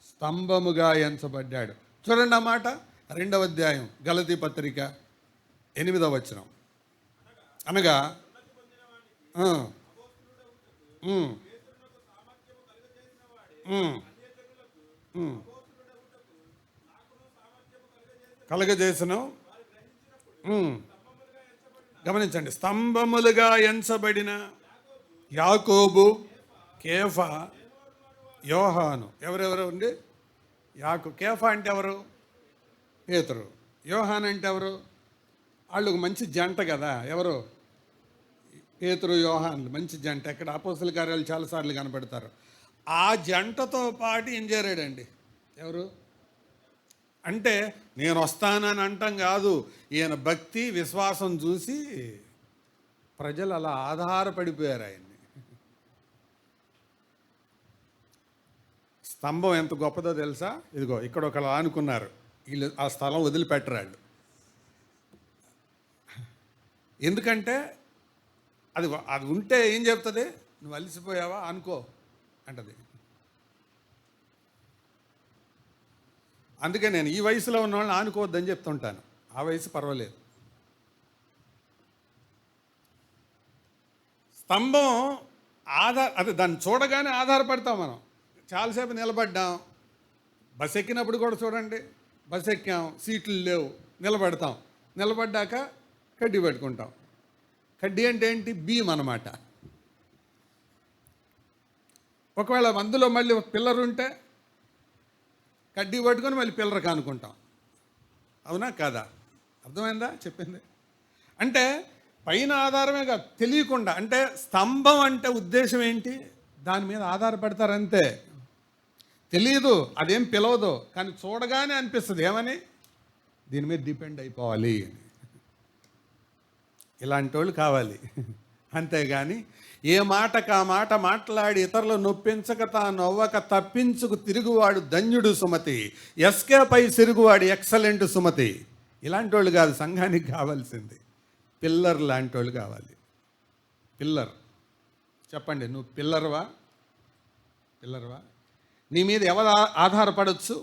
స్తంభముగా ఎంచబడ్డాడు. చూడండి ఆ మాట, 2వ అధ్యాయం గలతీ పత్రిక 8వ వచనం. అనగా కలగజేసిన, గమనించండి, స్తంభములుగా ఎంచబడిన యాకోబు, కేఫా, యోహాను. ఎవరెవరు ఉండి? కేఫా అంటే ఎవరు? పేతురు. యోహాన్ అంటే ఎవరు? వాళ్ళు ఒక మంచి జంట కదా. ఎవరు? పేతురు, యోహాన్లు మంచి జంట. ఎక్కడ అపోస్తల కార్యాలు చాలాసార్లు కనపడతారు. ఆ జంటతో పాటు ఏం చేరాడండి? ఎవరు? అంటే నేను వస్తానని అంటాం కాదు, ఈయన భక్తి విశ్వాసం చూసి ప్రజలు అలా ఆధారపడిపోయారు ఆయన్ని. స్తంభం ఎంత గొప్పదో తెలుసా? ఇదిగో ఇక్కడ ఒకళ్ళు ఆనుకున్నారు, వీళ్ళు ఆ స్థలం వదిలిపెట్టరాళ్ళు. ఎందుకంటే అది ఉంటే ఏం చెప్తుంది? నువ్వు అలసిపోయావా అనుకో అంటది. అందుకే నేను ఈ వయసులో ఉన్న వాళ్ళని ఆనుకోవద్దని చెప్తుంటాను. ఆ వయసు పర్వాలేదు. స్తంభం అది దాన్ని చూడగానే ఆధారపడతాం మనం. చాలాసేపు నిలబడ్డాం. బస్ ఎక్కినప్పుడు కూడా చూడండి, బస్ ఎక్కాం, సీట్లు లేవు, నిలబడతాం. నిలబడ్డాక కడ్డీ పెట్టుకుంటాం. కడ్డీ అంటే ఏంటి? బీమ్ అన్నమాట. ఒకవేళ అందులో మళ్ళీ పిల్లర్ ఉంటే కడ్డీ పట్టుకొని మళ్ళీ పిల్లర్ కానుకుంటాం. అవునా కాదా? అర్థమైందా చెప్పింది? అంటే పైన ఆధారమే కాదు, తెలియకుండా. అంటే స్తంభం అంటే ఉద్దేశం ఏంటి? దాని మీద ఆధారపడతారంతే. తెలియదు, అదేం పిలవదు, కానీ చూడగానే అనిపిస్తుంది ఏమని? దీని మీద డిపెండ్ అయిపోవాలి అని. ఇలాంటి వాళ్ళు కావాలి. అంతేగాని ఏ మాటకు ఆ మాట మాట్లాడి ఇతరులు నొప్పించక తాను అవ్వక తప్పించుకు తిరుగువాడు ధన్యుడు సుమతి, ఎస్కేపై సిరుగువాడు ఎక్సలెంట్ సుమతి. ఇలాంటి వాళ్ళు కాదు సంఘానికి కావాల్సింది. పిల్లర్ లాంటి వాళ్ళు కావాలి. పిల్లర్. చెప్పండి, నువ్వు పిల్లర్వా? నీ మీద ఎవరు ఆధారపడవచ్చు?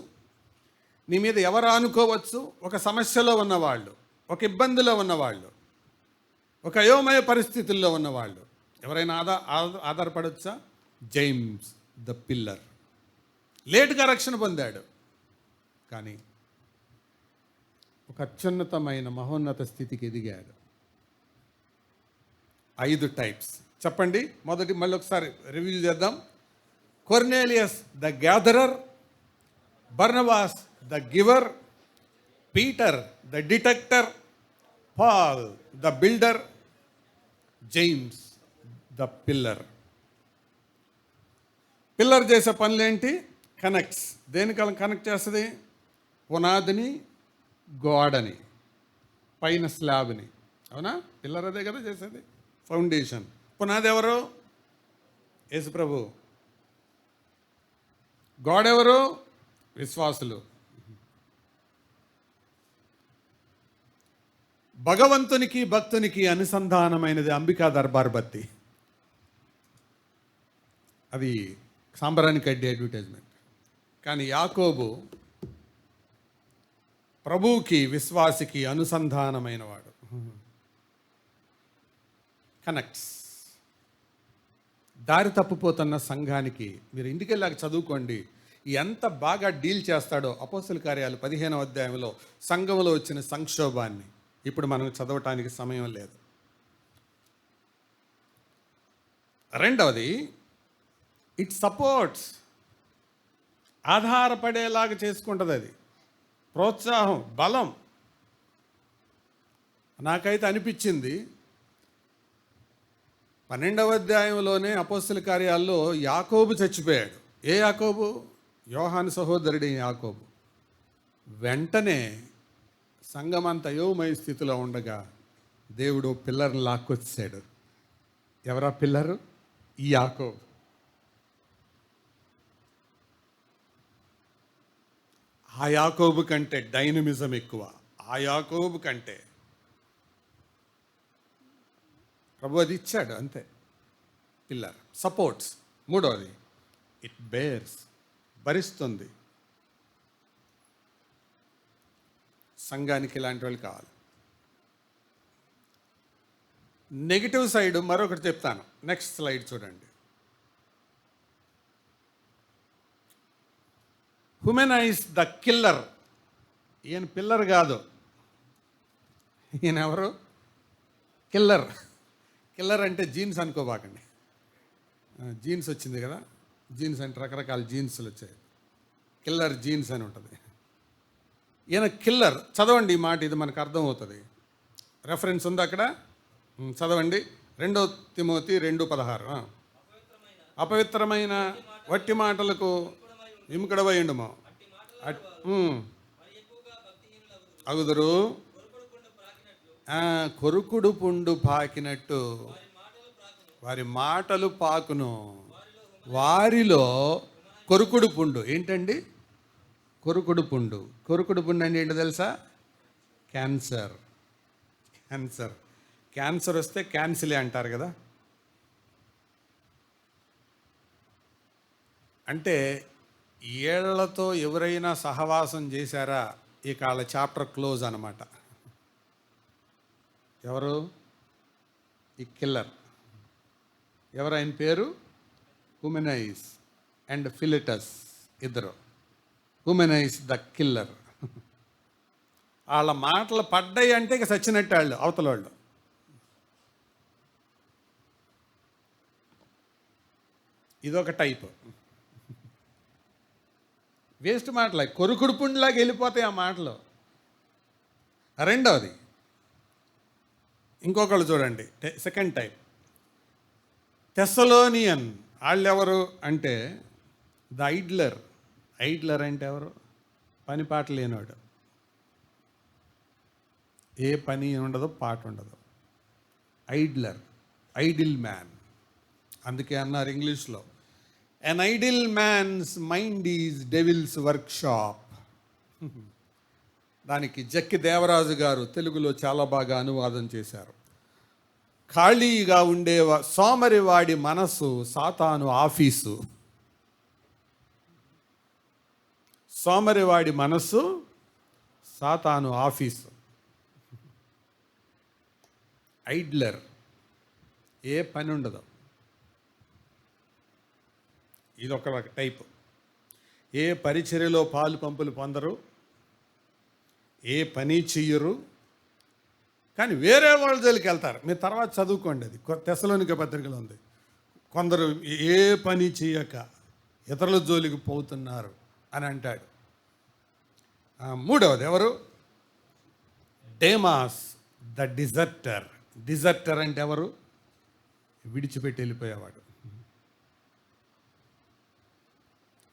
నీ మీద ఎవరు ఆనుకోవచ్చు? ఒక సమస్యలో ఉన్నవాళ్ళు, ఒక ఇబ్బందిలో ఉన్నవాళ్ళు, ఒక అయోమయ పరిస్థితుల్లో ఉన్నవాళ్ళు ఎవరైనా ఆధారపడవచ్చా? జేమ్స్ ద పిల్లర్ లేటుగా రక్షణ పొందాడు, కానీ ఒక అత్యున్నతమైన మహోన్నత స్థితికి ఎదిగాడు. 5 టైప్స్ చెప్పండి. మొదటి మళ్ళీ ఒకసారి రివ్యూ చేద్దాం. Cornelius the gatherer, Barnabas the giver, Peter the detector, Paul the builder, James the pillar. Pillar చేసే పనులేంటి? కనెక్ట్స్. దేనికలా కనెక్ట్ చేస్తుంది? పునాదిని, గోడని, పైన స్లాబ్ని. అవునా? పిల్లర్ అదే కదా చేసేది, ఫౌండేషన్. పునాది ఎవరు? యేసుప్రభు. గోడ ఎవరు? విశ్వాసులు. భగవంతునికి భక్తునికి అనుసంధానమైనది అంబికా దర్బార్ బత్తి. అది సాంబ్రాణి కడ్డీ అడ్వర్టైజ్మెంట్. కానీ యాకోబు ప్రభువుకి విశ్వాసికి అనుసంధానమైన వాడు. కనెక్ట్స్. దారి తప్పిపోతున్న సంఘానికి మీరు ఇంటికెళ్ళాక చదువుకోండి ఎంత బాగా డీల్ చేస్తాడో. అపోస్తల కార్యాలు 15వ అధ్యాయంలో సంఘంలో వచ్చిన సంక్షోభాన్ని ఇప్పుడు మనం చదవటానికి సమయం లేదు. రెండవది, ఇట్ సపోర్ట్స్. ఆధారపడేలాగా చేసుకుంటుంది అది. ప్రోత్సాహం, బలం. నాకైతే అనిపించింది 12వ అధ్యాయంలోనే అపోస్తల కార్యాల్లో యాకోబు చచ్చిపోయాడు. ఏ యాకోబు? యోహాను సహోదరుడి యాకోబు. వెంటనే సంఘమంత అయోమయ స్థితిలో ఉండగా దేవుడు పిల్లర్ని లాక్కొచ్చాడు. ఎవరా పిల్లరు? ఈ యాకోబు. ఆ యాకోబు కంటే డైనమిజం ఎక్కువ. ఆ యాకోబు కంటే ప్రభు అది ఇచ్చాడు అంతే. Pillar supports. మూడవది, ఇట్ బేర్స్. భరిస్తుంది. సంఘానికి ఇలాంటి వాళ్ళు కావాలి. నెగిటివ్ సైడ్ మరొకటి చెప్తాను. నెక్స్ట్ స్లైడ్ చూడండి. Humanise the killer. ఈయన పిల్లర్ కాదు. ఈయన ఎవరు? కిల్లర్. కిల్లర్ అంటే జీన్స్ అనుకోబాకండి. జీన్స్ వచ్చింది కదా, జీన్స్ అంటే రకరకాల జీన్స్లు వచ్చాయి. కిల్లర్ జీన్స్ అని ఉంటుంది. ఈయన కిల్లర్. చదవండి ఈ మాట, ఇది మనకు అర్థమవుతుంది. రెఫరెన్స్ ఉంది అక్కడ, చదవండి. 2 తిమోతి 2:16. అపవిత్రమైన వట్టి మాటలకు విముఖుడవైండుమో అగుదురు, కొరుకుడు పుండు పాకినట్టు వారి మాటలు పాకును. వారిలో కొరుకుడు పుండు. ఏంటండి కొరుకుడు పుండు? కొరుకుడు పుండు అంటే ఏంటో తెలుసా? క్యాన్సర్. క్యాన్సర్. క్యాన్సర్ వస్తే క్యాన్సిలే అంటారు కదా. అంటే ఏళ్లతో ఎవరైనా సహవాసం చేశారా, ఇక వాళ్ళ చాప్టర్ క్లోజ్ అన్నమాట. ఎవరు? ఈ కిల్లర్. ఎవరు ఆయన పేరు? Hymenaeus and Philetus. ఇద్దరు. Hymenaeus the killer. వాళ్ళ మాటలు పడ్డాయి అంటే ఇక చచ్చినట్టు వాళ్ళు, అవతల వాళ్ళు. ఇదొక టైప్. వేస్ట్ మాటలు, కొరుకుడు పుండులాగా వెళ్ళిపోతాయి ఆ మాటలు. రెండవది, ఇంకొకళ్ళు చూడండి, సెకండ్ టైప్. థెస్సలోనియన్. వాళ్ళు ఎవరు అంటే ద ఐడ్లర్. ఐడ్లర్ అంటే ఎవరు? పని పాట లేనివాడు. ఏ పని ఉండదు, పాట ఉండదు. Idler, idle man. అందుకే అన్నారు ఇంగ్లీష్లో, an idle man's mind is devil's workshop. దానికి జక్కి దేవరాజు గారు తెలుగులో చాలా బాగా అనువాదం చేశారు. ఖాళీగా ఉండే సోమరివాడి మనసు సాతాను ఆఫీసు. సోమరివాడి మనసు సాతాను ఆఫీసు. ఐడ్లర్, ఏ పని ఉండదు. ఇదొక టైపు. ఏ పరిచర్యలో పాలు పంపులు పొందరు, ఏ పని చెయ్యరు, కానీ వేరే వాళ్ళ జోలికి వెళ్తారు. మీరు తర్వాత చదువుకోండి, అది తెస్సలోనిక పత్రికలో ఉంది. కొందరు ఏ పని చేయక ఇతరుల జోలికి పోతున్నారు అని అంటాడు. మూడవది ఎవరు? డేమాస్ ద డిజర్టర్. డిజర్టర్ అంటే ఎవరు? విడిచిపెట్టి వెళ్ళిపోయేవాడు.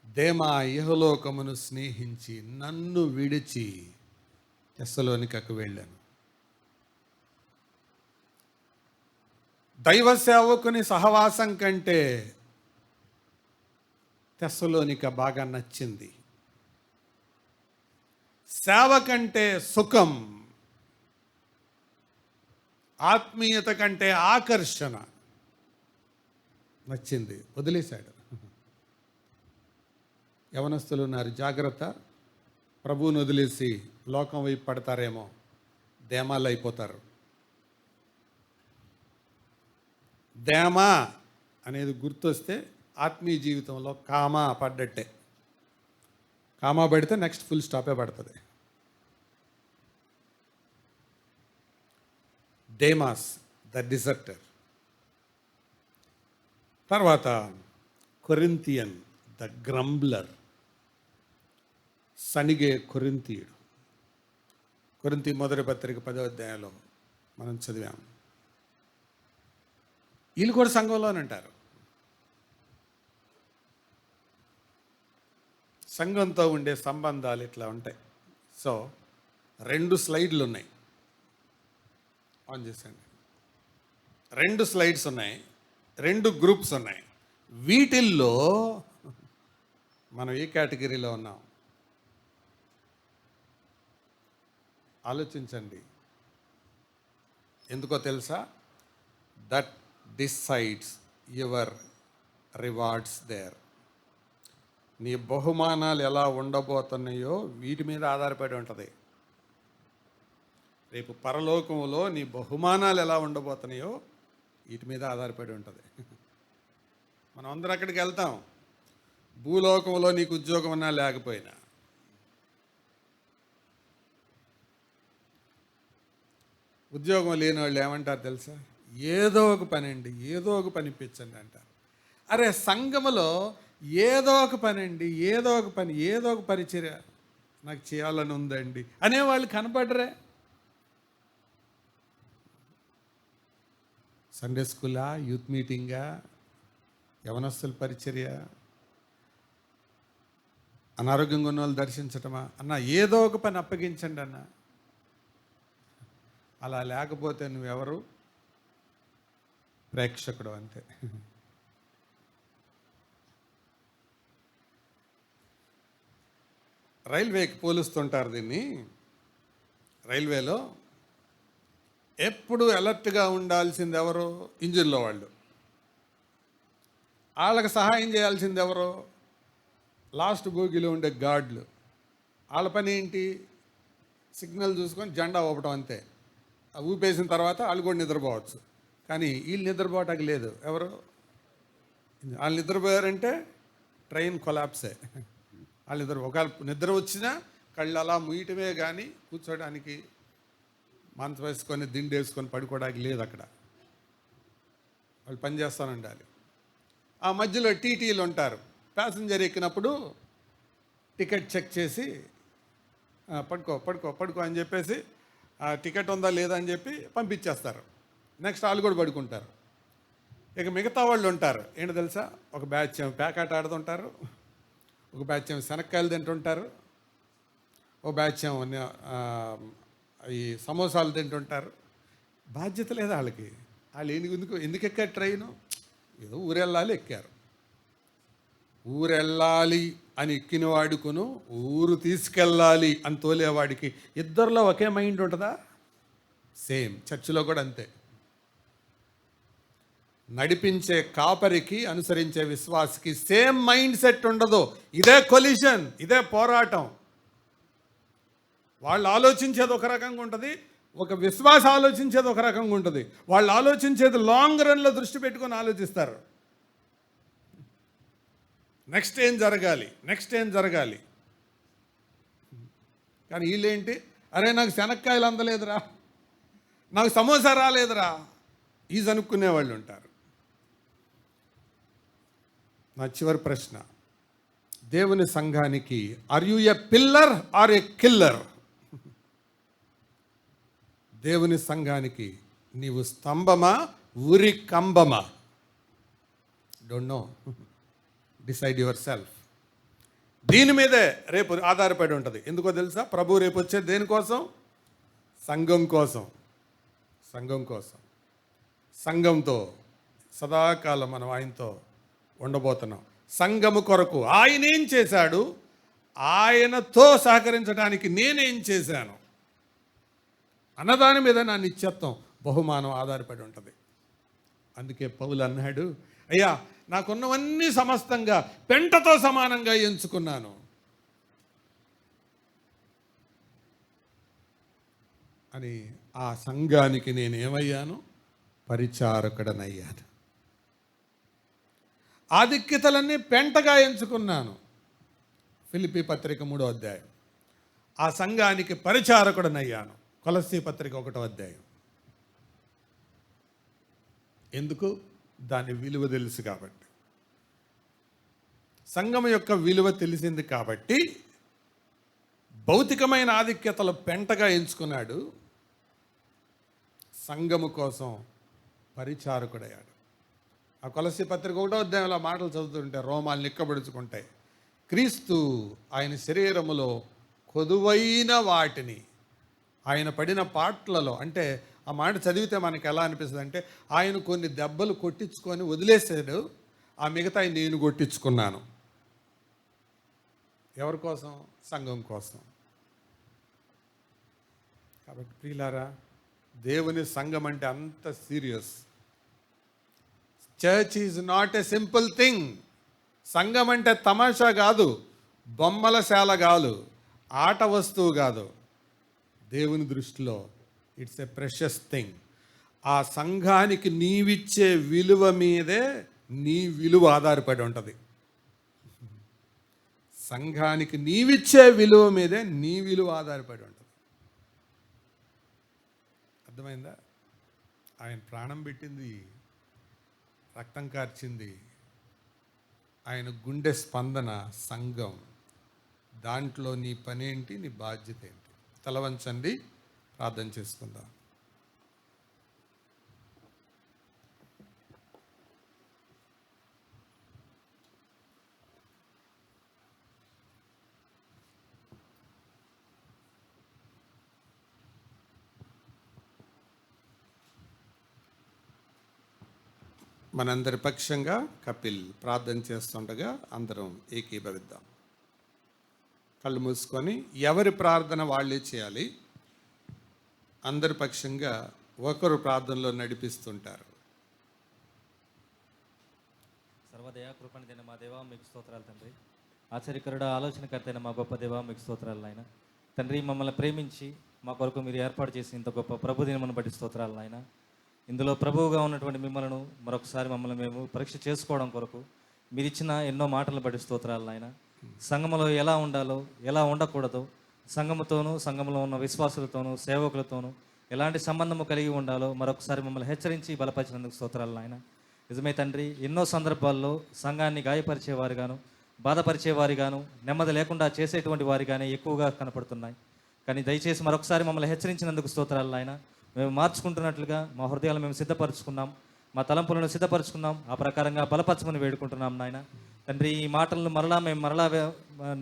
దేమా ఇహలోకమును స్నేహించి నన్ను విడిచి తెస్సలోనికకు వెళ్ళాను. దైవ సేవకుని సహవాసం కంటే తెస్సలోనిక బాగా నచ్చింది. సేవ కంటే సుఖం, ఆత్మీయత కంటే ఆకర్షణ నచ్చింది, వదిలేశాడు. యవనస్తులు ఉన్నారు, జాగ్రత్త. ప్రభువుని వదిలేసి లోకం వైపు పడతారేమో, దేమాలు అయిపోతారు. దేమా అనేది గుర్తొస్తే ఆత్మీయ జీవితంలో కామా పడ్డట్టే. కామా పడితే నెక్స్ట్ ఫుల్ స్టాపే పడుతుంది. డేమాస్ ద డిజర్టర్. తర్వాత కొరింథియన్ ద గ్రంబ్లర్. సనిగే కొరింథీయుడు. కొరింథీ మొదటి పత్రిక 10వ అధ్యాయంలో మనం చదివాం. వీళ్ళు కూడా సంఘంలోనే అంటారు. సంఘంతో ఉండే సంబంధాలు ఇట్లా ఉంటాయి. సో 2 స్లైడ్లు ఉన్నాయి, ఆన్ చేసండి. 2 స్లైడ్స్ ఉన్నాయి, 2 గ్రూప్స్ ఉన్నాయి. వీటిల్లో మనం ఏ కేటగిరీలో ఉన్నాం ఆలోచించండి. ఎందుకో తెలుసా? That decides your rewards there. నీ బహుమానాలు ఎలా ఉండబోతున్నాయో వీటి మీద ఆధారపడి ఉంటుంది. రేపు పరలోకంలో నీ బహుమానాలు ఎలా ఉండబోతున్నాయో వీటి మీద ఆధారపడి ఉంటుంది. మనం అందరం అక్కడికి వెళ్తాం. భూలోకంలో నీకు ఉద్యోగం ఉన్నా లేకపోయినా, ఉద్యోగం లేని వాళ్ళు ఏమంటారు తెలుసా? ఏదో ఒక పని అండి, ఏదో ఒక పని ఇప్పించండి అంటారు. అరే సంఘములో ఏదో ఒక పని అండి, ఏదో ఒక పని, ఏదో ఒక పరిచర్య నాకు చేయాలని ఉందండి అనేవాళ్ళు కనపడరే. సండే స్కూలా, యూత్ మీటింగా, యవనస్తుల పరిచర్య, అనారోగ్యంగా ఉన్న వాళ్ళు దర్శించటమా అన్న, ఏదో ఒక పని అప్పగించండి అన్న. అలా లేకపోతే నువ్వెవరు? ప్రేక్షకుడు అంతే. రైల్వేకి పోలుస్తుంటారు దీన్ని. రైల్వేలో ఎప్పుడు అలర్ట్గా ఉండాల్సింది ఎవరు? ఇంజిన్లో వాళ్ళు. వాళ్ళకి సహాయం చేయాల్సింది ఎవరు? లాస్ట్ బోగిలో ఉండే గార్డులు. వాళ్ళ పని ఏంటి? సిగ్నల్ చూసుకొని జెండా ఊపటం అంతే. ఊపేసిన తర్వాత వాళ్ళు కూడా నిద్రపోవచ్చు. కానీ వీళ్ళు నిద్రపోవటానికి లేదు. ఎవరు? వాళ్ళు నిద్రపోయారంటే ట్రైన్ కొలాప్సే. వాళ్ళు ఒకవేళ నిద్ర వచ్చినా కళ్ళు అలా ముయ్యటమే కానీ కూర్చోడానికి, మంచం వేసుకొని దిండు వేసుకొని పడుకోవడానికి లేదు అక్కడ. వాళ్ళు పని చేస్తూనే ఉండాలి. ఆ మధ్యలో టీటీలు ఉంటారు. ప్యాసింజర్ ఎక్కినప్పుడు టికెట్ చెక్ చేసి పడుకో పడుకో పడుకో అని చెప్పేసి ఆ టికెట్ ఉందా లేదా అని చెప్పి పంపించేస్తారు. నెక్స్ట్ వాళ్ళు కూడా పడుకుంటారు. ఇక మిగతా వాళ్ళు ఉంటారు. ఏంటో తెలుసా? ఒక బ్యాచ్ ఏమో పేకాట ఆడుతుంటారు, ఒక బ్యాచ్ ఏమో శనక్కాయలు తింటుంటారు, ఒక బ్యాచ్ ఏమో ఈ సమోసాలు తింటుంటారు. బాధ్యత లేదు వాళ్ళకి. వాళ్ళు ఎందుకు ఎక్కారు ట్రైను? ఏదో ఊరెళ్ళాలి ఎక్కారు. ఊరెళ్ళాలి అని ఎక్కిన వాడుకును ఊరు తీసుకెళ్ళాలి అని తోలేవాడికి ఇద్దరిలో ఒకే మైండ్ ఉంటుందా? సేమ్. చర్చిలో కూడా అంతే. నడిపించే కాపరికి అనుసరించే విశ్వాసికి సేమ్ మైండ్ సెట్ ఉండదు. ఇదే కొలిషన్, ఇదే పోరాటం. వాళ్ళు ఆలోచించేది ఒక రకంగా ఉంటుంది, ఒక విశ్వాస ఆలోచించేది ఒక రకంగా ఉంటుంది. వాళ్ళు ఆలోచించేది లాంగ్ రన్లో దృష్టి పెట్టుకొని ఆలోచిస్తారు. నెక్స్ట్ ఏం జరగాలి, నెక్స్ట్ ఏం జరగాలి. కానీ వీళ్ళేంటి? అరే నాకు శనక్కాయలు అందలేదురా, నాకు సమోసా రాలేదురా ఈజ్ అనుకునే వాళ్ళు ఉంటారు. నా చివరి ప్రశ్న, దేవుని సంఘానికి are you a pillar or a killer? దేవుని సంఘానికి నీవు స్తంభమా, ఉరి కంబమా? Don't know, decide yourself. దీని మీదే రేపు ఆధారపడి ఉంటుంది. ఎందుకో తెలుసా? ప్రభు రేపు వచ్చేది దేనికోసం? సంఘం కోసం. సంఘం కోసం, సంఘంతో సదాకాలం మనం ఆయనతో ఉండబోతున్నాం. సంఘము కొరకు ఆయన ఏం చేశాడు, ఆయనతో సహకరించడానికి నేనేం చేశాను అన్నదాని మీద నా నిత్యత్వం, బహుమానం ఆధారపడి ఉంటుంది. అందుకే పౌలు అన్నాడు, అయ్యా నాకున్నవన్నీ సమస్తంగా పెంటతో సమానంగా ఎంచుకున్నాను అని. ఆ సంఘానికి నేనేమయ్యాను? పరిచారకుడనయ్యాను. ఆధిక్యతలన్నీ పెంటగా ఎంచుకున్నాను. ఫిలిప్పీ పత్రిక 3వ అధ్యాయం. ఆ సంఘానికి పరిచారకుడనయ్యాను. కొలస్సీ పత్రిక 1వ అధ్యాయం. ఎందుకు? దాని విలువ తెలుసు కాబట్టి. సంఘం యొక్క విలువ తెలిసింది కాబట్టి భౌతికమైన ఆధిక్యతలు పెంటగా ఎంచుకున్నాడు, సంఘము కోసం పరిచారకుడయ్యాడు. ఆ కొలస్సీ పత్రిక 1వ అధ్యాయంలో మాటలు చదువుతుంటే రోమాలు నిక్కబడుచుకుంటాయి. క్రీస్తు ఆయన శరీరములో కొదువైన వాటిని ఆయన పడిన పాటలలో, అంటే ఆ మాట చదివితే మనకు ఎలా అనిపిస్తుంది అంటే, ఆయన కొన్ని దెబ్బలు కొట్టించుకొని వదిలేసాడు, ఆ మిగతా నేను కొట్టించుకున్నాను. ఎవరి కోసం? సంఘం కోసం. కాబట్టి ప్రియులారా, దేవుని సంఘం అంటే అంత serious. Church is not a simple thing. సంఘం అంటే తమాషా కాదు, బొమ్మల శాల కాదు, ఆట వస్తువు కాదు. దేవుని దృష్టిలో ఇట్స్ ఎ ప్రెషస్ థింగ్. ఆ సంఘానికి నీవిచ్చే విలువ మీదే నీ విలువ ఆధారపడి ఉంటుంది. సంఘానికి నీవిచ్చే విలువ మీదే నీ విలువ ఆధారపడి ఉంటుంది. అర్థమైందా? ఆయన ప్రాణం పెట్టింది, రక్తం కార్చింది, ఆయన గుండె స్పందన సంఘం. దాంట్లో నీ పనేంటి, నీ బాధ్యత ఏంటి? తల వంచండి, ప్రార్థన చేసుకుందాం. మనందరి పక్షంగా కపిల్ ప్రార్థన చేస్తుండగా అందరం ఏకీభవిద్దాం. కళ్ళు మూసుకొని ఎవరి ప్రార్థన వాళ్ళే చేయాలి. అందరి పక్షంగా ఒకరు ప్రార్థనలో నడిపిస్తుంటారు. సర్వదయా కృపణిదైన మా దేవా మీకు స్తోత్రాలు తండ్రి. ఆశ్చర్యకరుడు ఆలోచనకర్త అయిన మా గొప్ప దేవా మీకు స్తోత్రాలు నాయన. తండ్రి, మమ్మల్ని ప్రేమించి మా కొరకు మీరు ఏర్పాటు చేసి ఇంత గొప్ప ప్రభు దినమును బట్టి స్తోత్రాలు నాయన. ఇందులో ప్రభువుగా ఉన్నటువంటి మిమ్మల్ని మరొకసారి మమ్మల్ని మేము పరీక్ష చేసుకోవడం కొరకు మీరు ఇచ్చిన ఎన్నో మాటలు బట్టి స్తోత్రాలు నాయన. సంఘములో ఎలా ఉండాలో, ఎలా ఉండకూడదో, సంఘముతోనూ సంఘంలో ఉన్న విశ్వాసులతోనూ సేవకులతోనూ ఎలాంటి సంబంధము కలిగి ఉండాలో మరొకసారి మమ్మల్ని హెచ్చరించి బలపరిచినందుకు స్తోత్రాలు నాయన. నిజమే తండ్రి, ఎన్నో సందర్భాల్లో సంఘాన్ని గాయపరిచేవారుగాను, బాధపరిచేవారిగాను, నెమ్మది లేకుండా చేసేటువంటి వారిగానే ఎక్కువగా కనపడుతున్నాయి. కానీ దయచేసి మరొకసారి మమ్మల్ని హెచ్చరించినందుకు స్తోత్రాలు నాయన. మేము మార్చుకుంటున్నట్లుగా మా హృదయాలు మేము సిద్ధపరచుకున్నాం, మా తలంపులను సిద్ధపరచుకున్నాం. ఆ ప్రకారంగా బలపరచమని వేడుకుంటున్నాం నాయన. తండ్రి, ఈ మాటలను మేము మరలా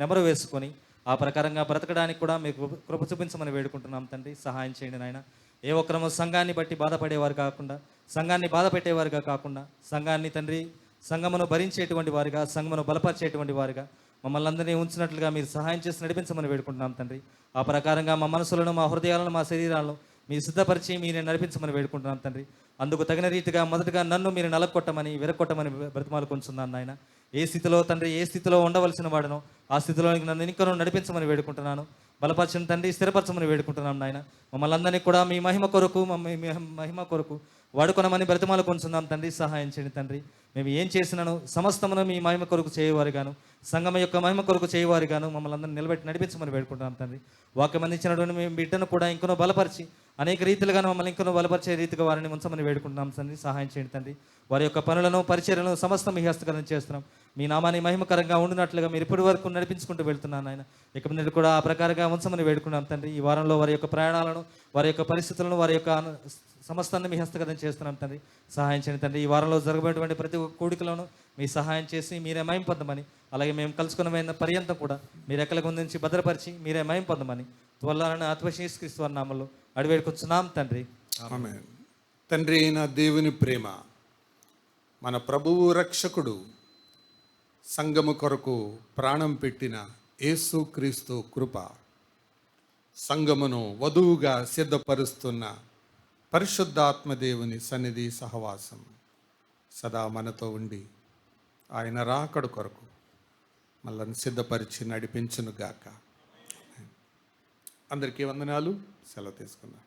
నెమరు వేసుకొని ఆ ప్రకారంగా బ్రతకడానికి కూడా మీకు కృప చూపించమని వేడుకుంటున్నాం తండ్రి. సహాయం చేయండి నాయన. ఏ ఒక్కరము సంఘాన్ని బట్టి బాధపడేవారు కాకుండా, సంఘాన్ని బాధ పెట్టేవారుగా కాకుండా, సంఘాన్ని తండ్రి సంఘమును భరించేటువంటి వారిగా, సంఘమును బలపరిచేటువంటి వారిగా మమ్మల్ని అందరినీ ఉంచినట్లుగా మీరు సహాయం చేసి నడిపించమని వేడుకుంటున్నాం తండ్రి. ఆ ప్రకారంగా మా మనసులను, మా హృదయాలను, మా శరీరాలను మీరు సిద్ధపరిచి మీరు నడిపించమని వేడుకుంటున్నాం తండ్రి. అందుకు తగిన రీతిగా మొదటగా నన్ను మీరు నలకొట్టమని, విరగొట్టమని బ్రతిమాలు కొంచున్నాను నాయన. ఏ స్థితిలో తండ్రి, ఏ స్థితిలో ఉండవలసిన వాడనో ఆ స్థితిలోనికి నన్ను ఇంకనూ నడిపించమని వేడుకుంటున్నాను. బలపరచని తండ్రి, స్థిరపరచమని వేడుకుంటున్నాం నాయన. మమ్మల్ని అందరినీ కూడా మీ మహిమ కొరకు వాడుకొనమని బ్రతిమాలు కొంచున్నాం తండ్రి. సహాయం చేయండి తండ్రి. మేము ఏం చేసినాను సమస్తమును మీ మహిమ కొరకు చేయవారుగాను, సంఘం యొక్క మహిమ కొరకు చేయవారుగాను మమ్మల్ని అందరినీ నిలబెట్టి నడిపించమని వేడుకుంటున్నాం తండ్రి. వాక్యం అందించినటువంటి మేము బిడ్డను కూడా ఇంకొనో బలపరిచి అనేక రీతిలుగాను మమ్మల్ని ఇంకొనో బలపరిచే రీతిగా వారిని ఉంచమని వేడుకుంటున్నాం తండ్రి. సహాయం చేయండి తండ్రి. వారి యొక్క పనులను పరిచర్యలను సమస్తం మీ హస్తగతం చేస్తున్నాం. మీ నామాన్ని మహిమకరంగా ఉండినట్లుగా మీరు ఇప్పటి వరకు నడిపించుకుంటూ వెళ్తున్నాను ఆయన. ఇక మీద కూడా ఆ ప్రకారంగా ఉంచమని వేడుకున్నాం తండ్రి. ఈ వారంలో వారి యొక్క ప్రయాణాలను, వారి యొక్క పరిస్థితులను, వారి యొక్క సమస్తాన్ని మీ హస్తగతం చేస్తున్నాం తండ్రి. సహాయం చేయండి తండ్రి. ఈ వారంలో జరగబోయేటువంటి ప్రతి ఒక్క కూడికలను మీ సహాయం చేసి మీరే మహిమ పొందమని, అలాగే మేము కలుసుకున్న పర్యంతం కూడా మీరు ఎక్కల గురించి భద్రపరిచి మీరే మహిమ పొందమని త్వరలోనే ఆత్మశేష్ వారి నామంలో అడివేడుకొచ్చున్నాం తండ్రి. ఆమేన్. తండ్రి అయిన దేవుని ప్రేమ, మన ప్రభువు రక్షకుడు, సంఘము కొరకు ప్రాణం పెట్టిన యేసు క్రీస్తు కృప, సంఘమును వధువుగా సిద్ధపరుస్తున్న పరిశుద్ధాత్మదేవుని సన్నిధి సహవాసం సదా మనతో ఉండి ఆయన రాకడ కొరకు మనల్ని సిద్ధపరిచి నడిపించునుగాక. అందరికీ వందనాలు. సెలవు తీసుకున్నాం.